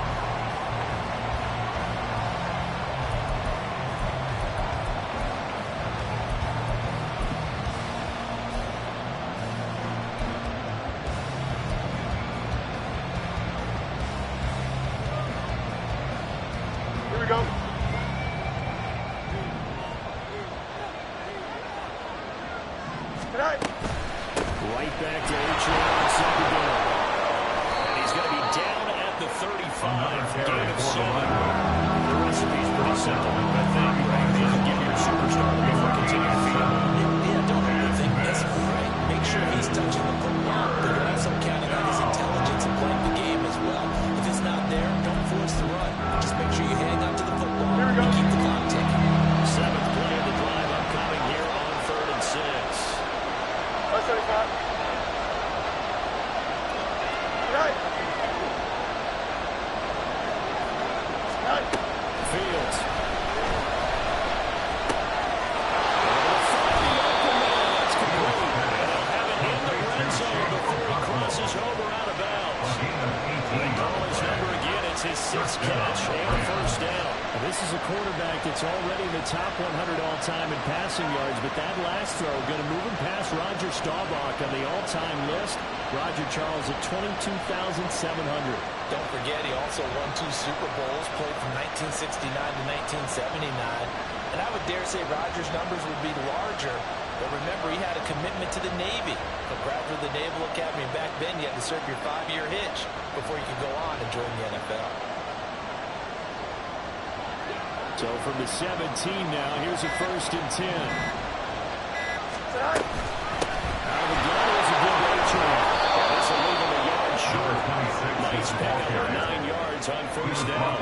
Here we go. Right back to H.A. on 2nd down. And he's going to be down at the 35. Gain of 7. The recipe's pretty simple, I think. Right? Give your superstar before continuing to feed him. Yeah, don't overthink this, right? Make sure he's touching the football, but you're also counting on his intelligence and playing the game as well. If it's not there, don't force the run. Just make sure you hang on to the football and keep the clock ticking. 7th play of the drive upcoming here on 3rd and 6. That's 35. Fields. His 6th catch and a 1st down. This is a quarterback that's already in the top 100 all-time in passing yards, but that last throw going to move him past Roger Staubach on the all-time list. Roger Charles at 22,700. Don't forget, he also won 2 Super Bowls, played from 1969 to 1979. And I would dare say Roger's numbers would be larger But remember, he had a commitment to the Navy. So graduate the Naval Academy. Back then, you had to serve your 5-year hitch before you could go on and join the NFL. So from the 17 now, here's a 1st and 10. Out of the gun is a good A-train. This will leave him a yard short. Nice pickup, 9 yards on 1st down.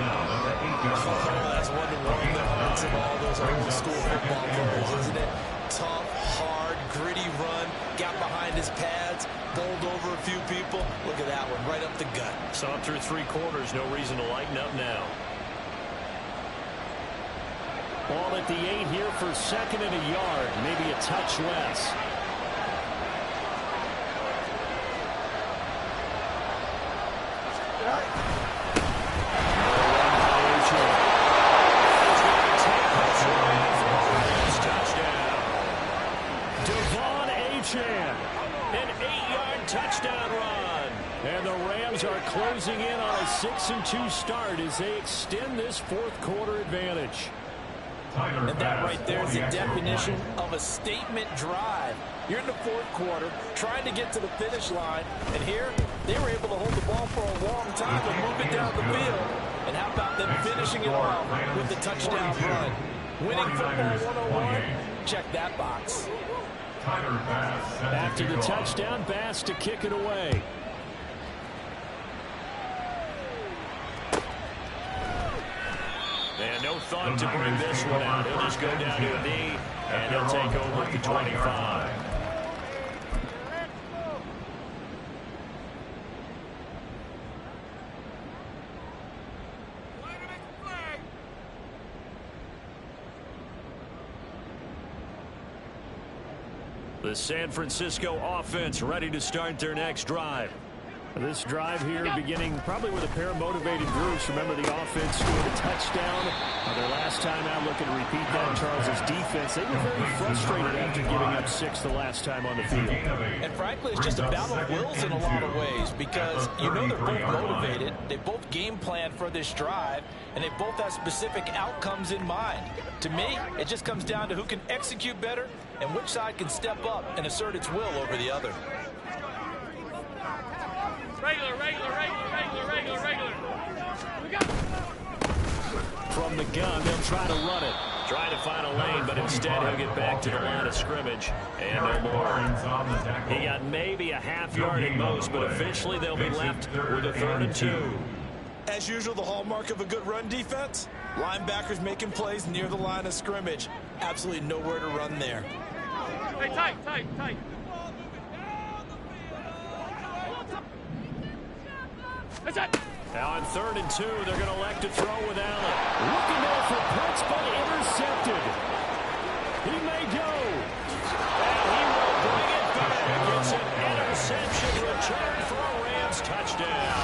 That's one of the elements of all those old school football players, isn't it? Tough, hard, gritty run, got behind his pads, bowled over a few people. Look at that one, right up the gut. Saw it through 3 quarters, no reason to lighten up now. Ball at the 8 here for 2nd and a yard, maybe a touch less. An 8-yard touchdown run. And the Rams are closing in on a 6-2 start as they extend this 4th quarter advantage. And that right there is the definition of a statement drive. You're in the 4th quarter, trying to get to the finish line, and here they were able to hold the ball for a long time and move it down the field. And how about them finishing it off with the touchdown run? Winning football 101, check that box. After the touchdown, Bass to kick it away. And no thought to bring this one out. He'll just go down to a knee, and he'll take over at the 25. The San Francisco offense ready to start their next drive. This drive here beginning probably with a pair of motivated groups. Remember, the offense scored a touchdown. Their last time out, looking to repeat that. Charles's defense, they were very frustrated after giving up 6 the last time on the field. And frankly, it's just a battle of wills in a lot of ways because you know they're both motivated. They both game plan for this drive, and they both have specific outcomes in mind. To me, it just comes down to who can execute better and which side can step up and assert its will over the other. Regular. From the gun, they'll try to run it. Trying to find a lane, but instead he'll get back to the line of scrimmage. And no more. He got maybe a half yard at most, but eventually they'll be left with a 3rd and 2. As usual, the hallmark of a good run defense, linebackers making plays near the line of scrimmage. Absolutely nowhere to run there. Hey, tight. That's it. Now on 3rd and 2, they're going to elect to throw with Allen. Looking there for Pitts, but intercepted. He may go. And he will bring it back. It's an interception return for a Rams touchdown.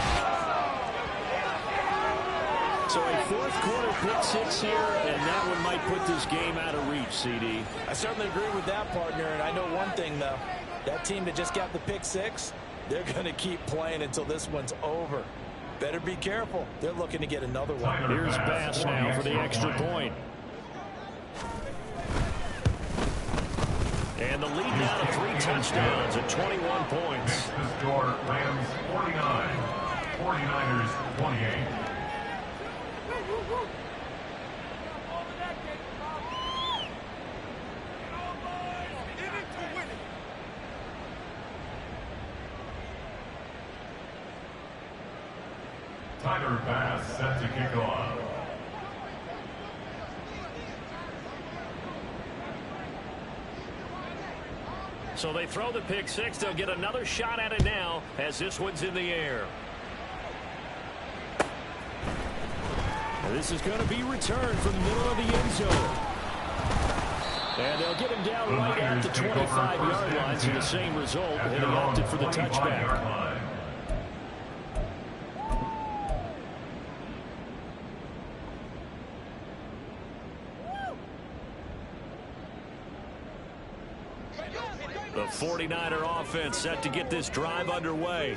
So a 4th quarter pick 6 here, and that one might put this game out of reach, CD. I certainly agree with that, partner, and I know one thing, though. That team that just got the pick 6, they're going to keep playing until this one's over. Better be careful. They're looking to get another one. Here's Bass now for the extra point. And the lead now to 3 touchdowns at 21 points. The score, Rams 49, 49ers 28. Tyler Bass set to kick off. So they throw the pick 6. They'll get another shot at it now as this one's in the air. This is going to be returned from the middle of the end zone. And they'll get him down right at the 25-yard line. So the same result, and he opted for the touchback. The 49er offense set to get this drive underway.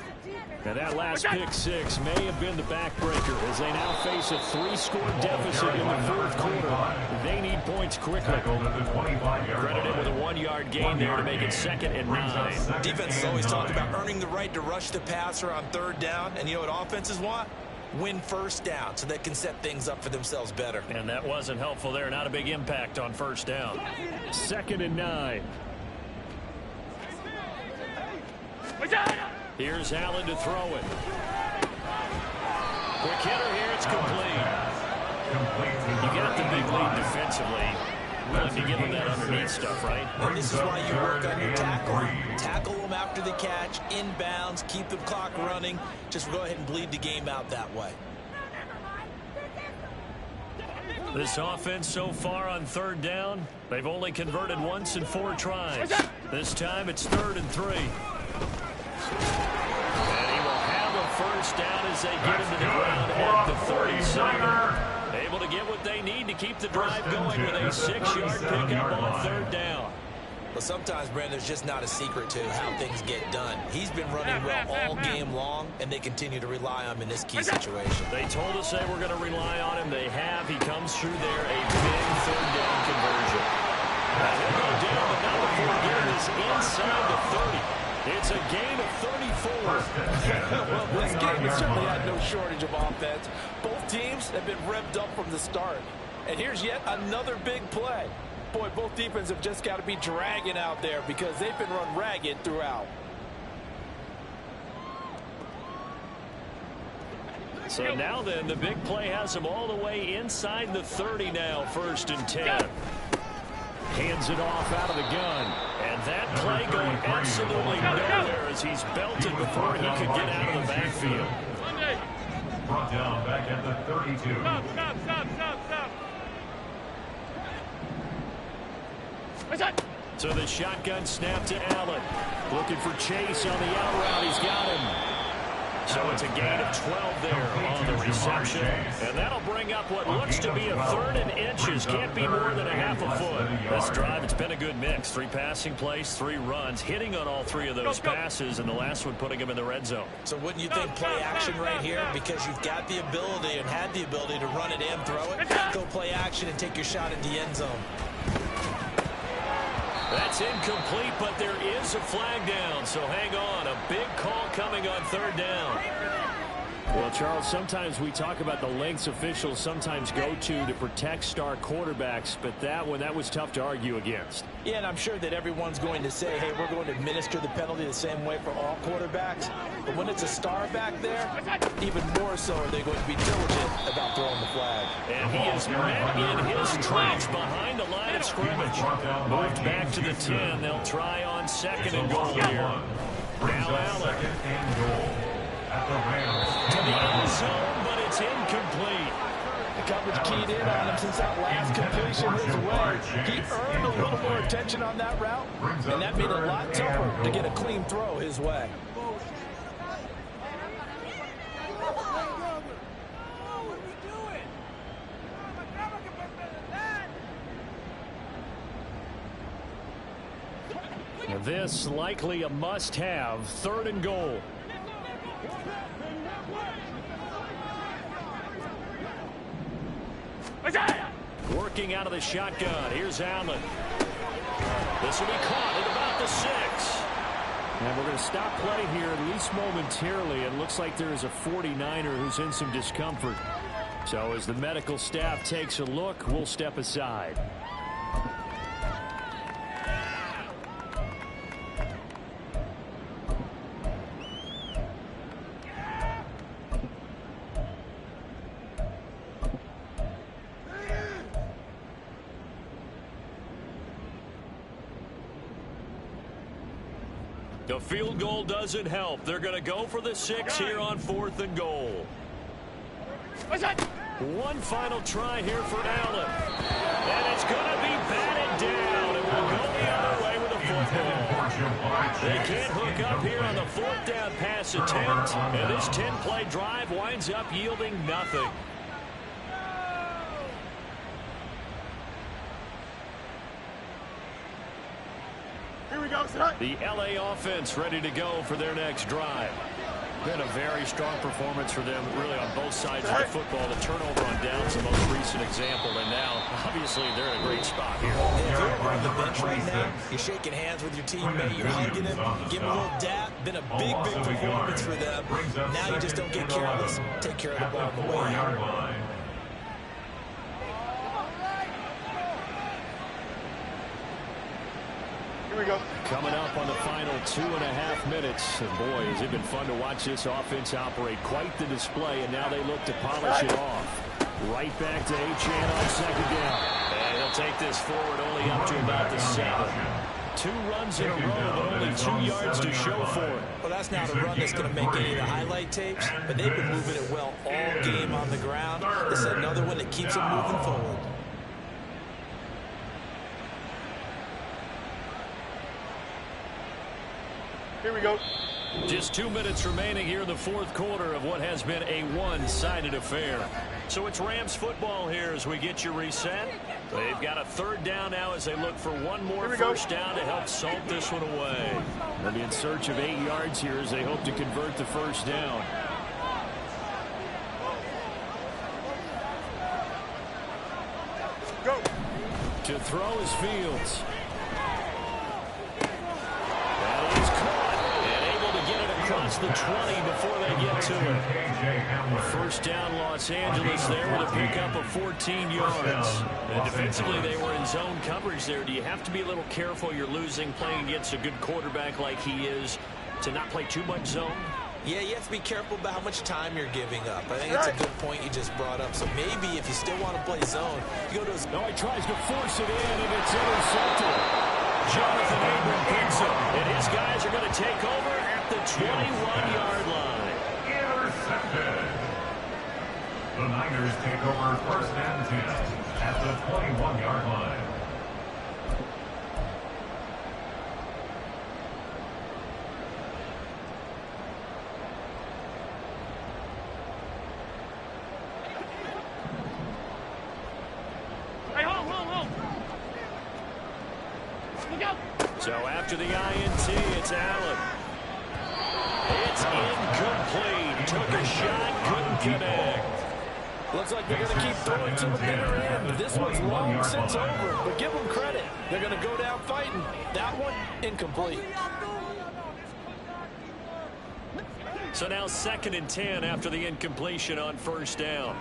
And that last pick six may have been the backbreaker as they now face a 3-score deficit in the fourth quarter. They need points quickly. Credited with a 1-yard gain there to make it 2nd and 9. Defense is always talking about earning the right to rush the passer on 3rd down. And you know what offenses want? Win 1st down so they can set things up for themselves better. And that wasn't helpful there. Not a big impact on 1st down. 2nd and 9. Here's Allen to throw it. Quick hitter here. It's complete. You got the big lead defensively. Willing to give them that underneath stuff, right? And this is why you work on your tackle. Tackle them after the catch, inbounds, keep the clock running. Just go ahead and bleed the game out that way. This offense so far on 3rd down, they've only converted once in 4 tries. This time it's 3rd and 3. And he will have a 1st down as they get him to the ground at the 37. Able to get what they need to keep the drive going with a 6-yard pickup on 3rd down. Well, sometimes, Brandon, there's just not a secret to how things get done. He's been running well all game long, and they continue to rely on him in this key situation. They told us they were going to rely on him. They have. He comes through there, a big 3rd down conversion. He'll go down, but not before getting this inside the 30. It's a gain of 34. Well, this game has certainly had no shortage of offense. Both teams have been revved up from the start. And here's yet another big play. Boy, both defenses have just got to be dragging out there because they've been run ragged throughout. So now then, the big play has them all the way inside the 30 now, 1st and 10. Hands it off out of the gun. And that play going absolutely nowhere as he's belted before he could get out of the backfield. Brought down back at the 32. Stop. So the shotgun snap to Allen. Looking for Chase on the out route. He's got him. So it's a gain of 12 there on the reception. And that'll bring up what looks to be a 3rd and inches. Can't be more than a half a foot. This drive, it's been a good mix. 3 passing plays, 3 runs, hitting on all 3 of those passes, and the last one putting him in the red zone. So wouldn't you think play action right here? Because you've got the ability and had the ability to run it and throw it. Go play action and take your shot at the end zone. That's incomplete, but there is a flag down, so hang on. A big call coming on 3rd down. Well, Charles, sometimes we talk about the lengths officials sometimes go to protect star quarterbacks, but that one, that was tough to argue against. Yeah, and I'm sure that everyone's going to say, hey, we're going to administer the penalty the same way for all quarterbacks. But when it's a star back there, even more so are they going to be diligent about throwing the flag. And he is met in his tracks behind the line of scrimmage. Moved back to the 10. They'll try on 2nd and goal here. Now Allen. To the end zone, but it's incomplete. The coverage keyed in on him since that last completion his way. He earned a little more attention on that route, and that made it a lot tougher to get a clean throw his way. Now this likely a must-have, 3rd and goal. Working out of the shotgun. Here's Allen. This will be caught at about the 6. And we're going to stop play here at least momentarily. It looks like there is a 49er who's in some discomfort. So as the medical staff takes a look, we'll step aside. The field goal doesn't help. They're going to go for the 6 here on 4th and goal. One final try here for Allen. And it's going to be batted down. And we'll go the other way with a football. They can't hook up here on the 4th down pass attempt. And this 10-play drive winds up yielding nothing. Here we go, set. The LA offense ready to go for their next drive. Been a very strong performance for them, really, on both sides of the football. The turnover on downs, the most recent example, and now, obviously, they're in a great spot here. If you're on the bench right now, you're shaking hands with your teammate, you're hugging him, giving him a little dap. Been a big performance for them. Now you just don't get careless. Take care of the ball on the way out. Here we go. Coming up on the final 2.5 minutes. And boy, has it been fun to watch this offense operate. Quite the display, and now they look to polish it off. Right back to Achane on second down. And he'll take this forward only up to about the 7. 2 runs in a row, but only 2 yards to show for it. Well, that's not a run that's going to make any of the highlight tapes, but they've been moving it well all game on the ground. This is another one that keeps them moving forward. Here we go. Just 2 minutes remaining here in the fourth quarter of what has been a one-sided affair. So it's Rams football here as we get you reset. They've got a 3rd down now as they look for one more first down to help salt this one away. They'll be in search of 8 yards here as they hope to convert the first down. Go. To throw is Fields. Across the 20 before they get to it. First down Los Angeles there with a pickup of 14 yards. And defensively they were in zone coverage there. Do you have to be a little careful? You're losing playing against a good quarterback like he is to not play too much zone? Yeah, you have to be careful about how much time you're giving up. I think it's a good point you just brought up. So maybe if you still want to play zone, you go to his... No, he tries to force it in, and it's intercepted. Jonathan Abram picks him, and his guys are going to take over at the 21-yard line. Intercepted. The Niners take over 1st and 10 at the 21-yard line. Hey, hold. Look out. So after the INT, it's Allen. It's incomplete. Took a shot, couldn't connect. Looks like they're going to keep throwing to the bitter end. This one's long since over, but give them credit. They're going to go down fighting. That one, incomplete. So now 2nd and 10 after the incompletion on first down.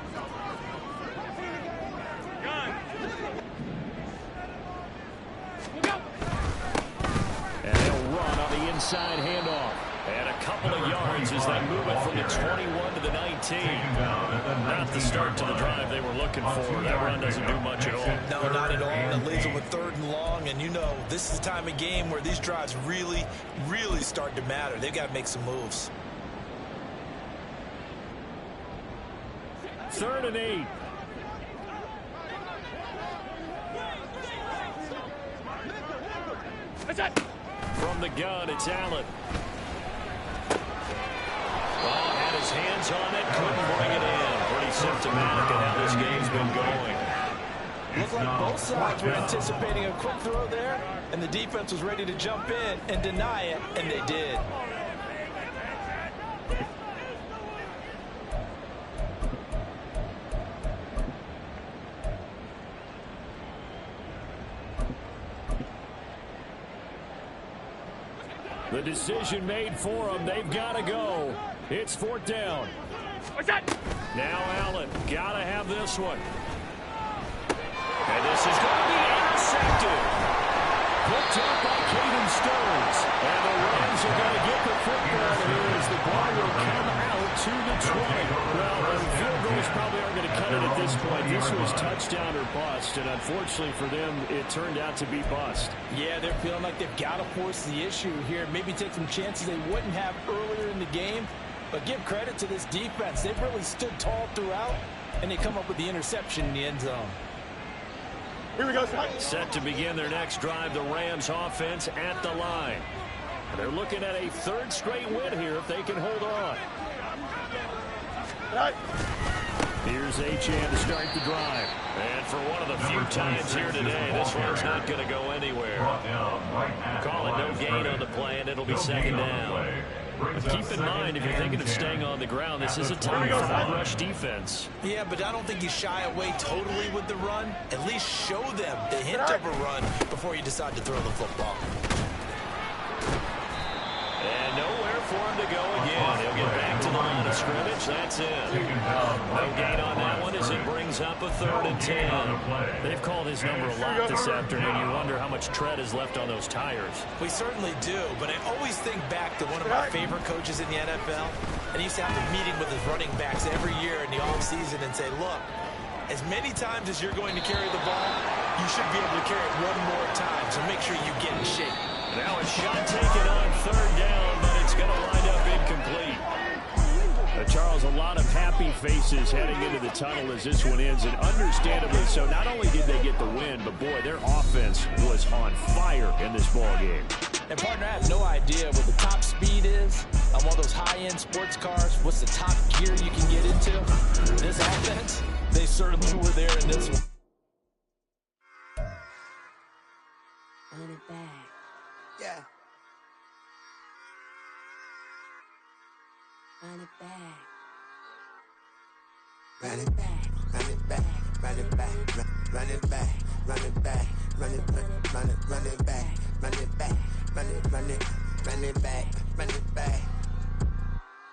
And they'll run on the inside handoff. And a couple of yards as they move it from the 21 to the 19. Not the start to the drive they were looking for. That run doesn't do much at all. No, not at all. It leaves them with 3rd and long. And you know, this is the time of game where these drives really start to matter. They've got to make some moves. 3rd and 8. From the gun, it's Allen. Ball had his hands on it, couldn't bring it in. Pretty symptomatic of how this game's been going. Looked like both sides were anticipating a quick throw there, and the defense was ready to jump in and deny it, and they did. The decision made for them. They've got to go. It's 4th down. Now Allen. Got to have this one. And this is going to be intercepted. Picked up by Caden Stones. And the Rams are going to get the football here as the ball will come out to the 20. Well, the field goals probably aren't going to cut it at this point. This was touchdown or bust, and unfortunately for them, it turned out to be bust. Yeah, they're feeling like they've got to force the issue here. Maybe take some chances they wouldn't have earlier in the game. But give credit to this defense. They've really stood tall throughout, and they come up with the interception in the end zone. Here we go, set to begin their next drive, the Rams offense at the line. They're looking at a 3rd straight win here if they can hold on. Here's Achane to start the drive. And for one of the few times here today, this one's not going to go anywhere. Call it no gain on the play, and it'll be second down. But keep in mind, if you're thinking of staying on the ground, this is a time for that rush defense. Yeah, but I don't think you shy away totally with the run. At least show them the hint of a run before you decide to throw the football. And nowhere for him to go again. He'll get back to the line of scrimmage. That's it. No gain on that one as it brings up a 3rd and 10. They've called his number a lot this afternoon. You wonder how much tread is left on those tires. We certainly do, but I always think back to one of my favorite coaches in the NFL. And he used to have a meeting with his running backs every year in the offseason and say, look, as many times as you're going to carry the ball, you should be able to carry it one more time, so make sure you get in shape. Now a shot taken on 3rd down, but it's going to wind up incomplete. Charles, a lot of happy faces heading into the tunnel as this one ends, and understandably so. Not only did they get the win, but boy, their offense was on fire in this ball game. And partner, I have no idea what the top speed is on one of those high-end sports cars. What's the top gear you can get into? This offense, they certainly were there in this one. Run it back. Yeah. Run it back. Run it back, run it back, run it back, run it back, run it back, run it back, run it back, run it back, run it back, run it back,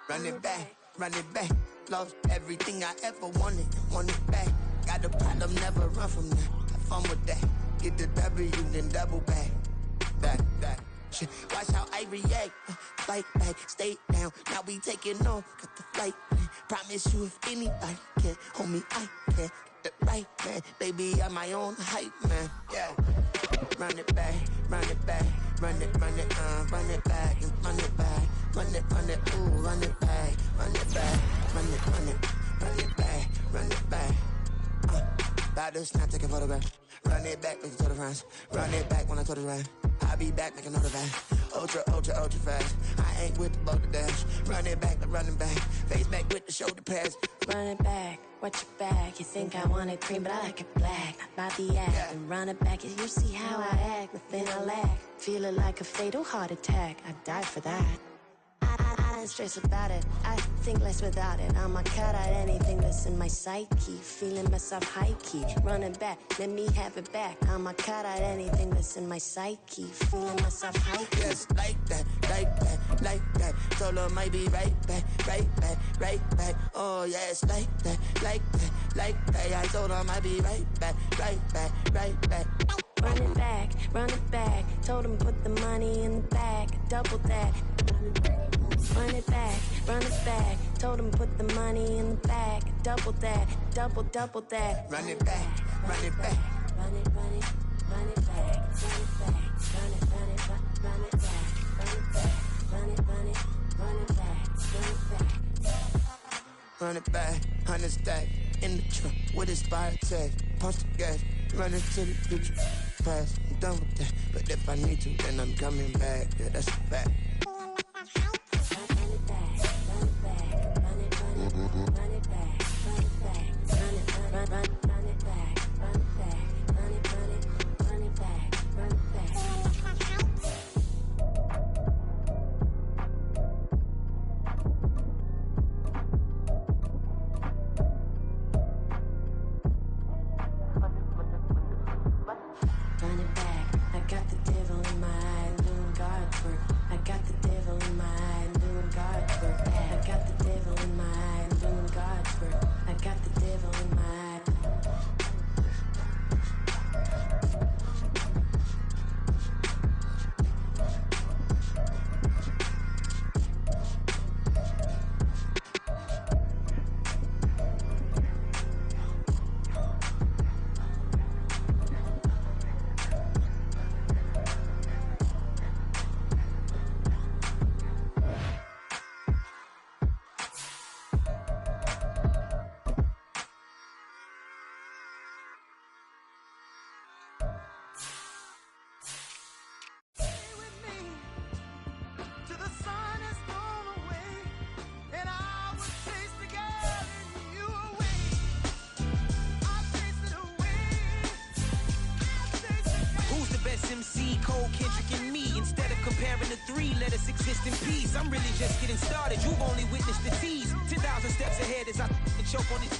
run it back, run it back. Lost everything I ever wanted it back. Got a problem, never run from that. Have fun with that. Get the W, then double back. That. Shit. Watch how I react. Fight back, stay down. Now we taking off. Got the flight. Promise you if anybody can hold me, I can. Get the right man. Baby, I'm my own hype man. Yeah. Run it back, run it back, run it back, run it back, run it back, ooh, run it back, run it back, run it back, run it back. About to snap, take a photograph. Run it back, make it to the friends. Run it back when I told it right. I'll be back, make another back. Ultra fast. I ain't with the boat to dash. Run it back, running back. Face back with the shoulder pads. Run it back, watch your back. You think I want it cream, but I like it black. Not by the act. And run it back, you see how I act. Nothing I lack. Feel it like a fatal heart attack. I'd die for that. I don't stress about it. I think less without it. I'ma cut out anything that's in my psyche. Feeling myself high-key. Running back, let me have it back. I'ma cut out anything that's in my psyche. Feeling myself high-key. Yes, like that, like that, like that. Solo might be right back, right back, right back. Oh, yes, like that, like that, like that. I told him I'd be right back, right back, right back. Run it back, run it back. Told him put the money in the bag. Double that. Run it back, run it back. Told him put the money in the bag. Double that, double that. Run it back, run it back. Run it back, run it back. Run it back, run it back. Run it back. Run it back, 100 stack. In the trunk with his fire tag. Punch the gas, run into the future. Past, I'm done with that. But if I need to, then I'm coming back. Yeah, that's a fact. parent of 3, let us exist in peace. I'm really just getting started, you've only witnessed the tease. 10,000 steps ahead as I choke on it.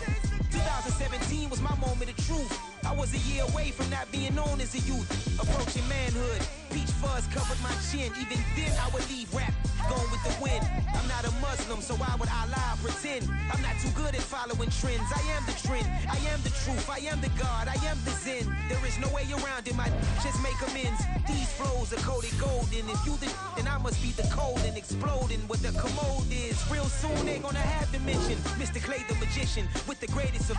2017 was my moment of truth. I was a year away from not being known as a youth. Approaching manhood, peach fuzz covered my chin. Even then I would leave rap going with the wind. I'm not a Muslim, so why would I lie or pretend? I'm not too good at following trends. I am the trend, I am the truth, I am the God, I am the Zen. There is no way around it, my just make amends. These flows are coated golden. If you the then I must be the cold and exploding what the commode is. Real soon they gonna have to mention Mr. Clay the magician with the greatest of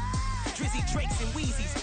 Drizzy, Drakes, and Wheezies.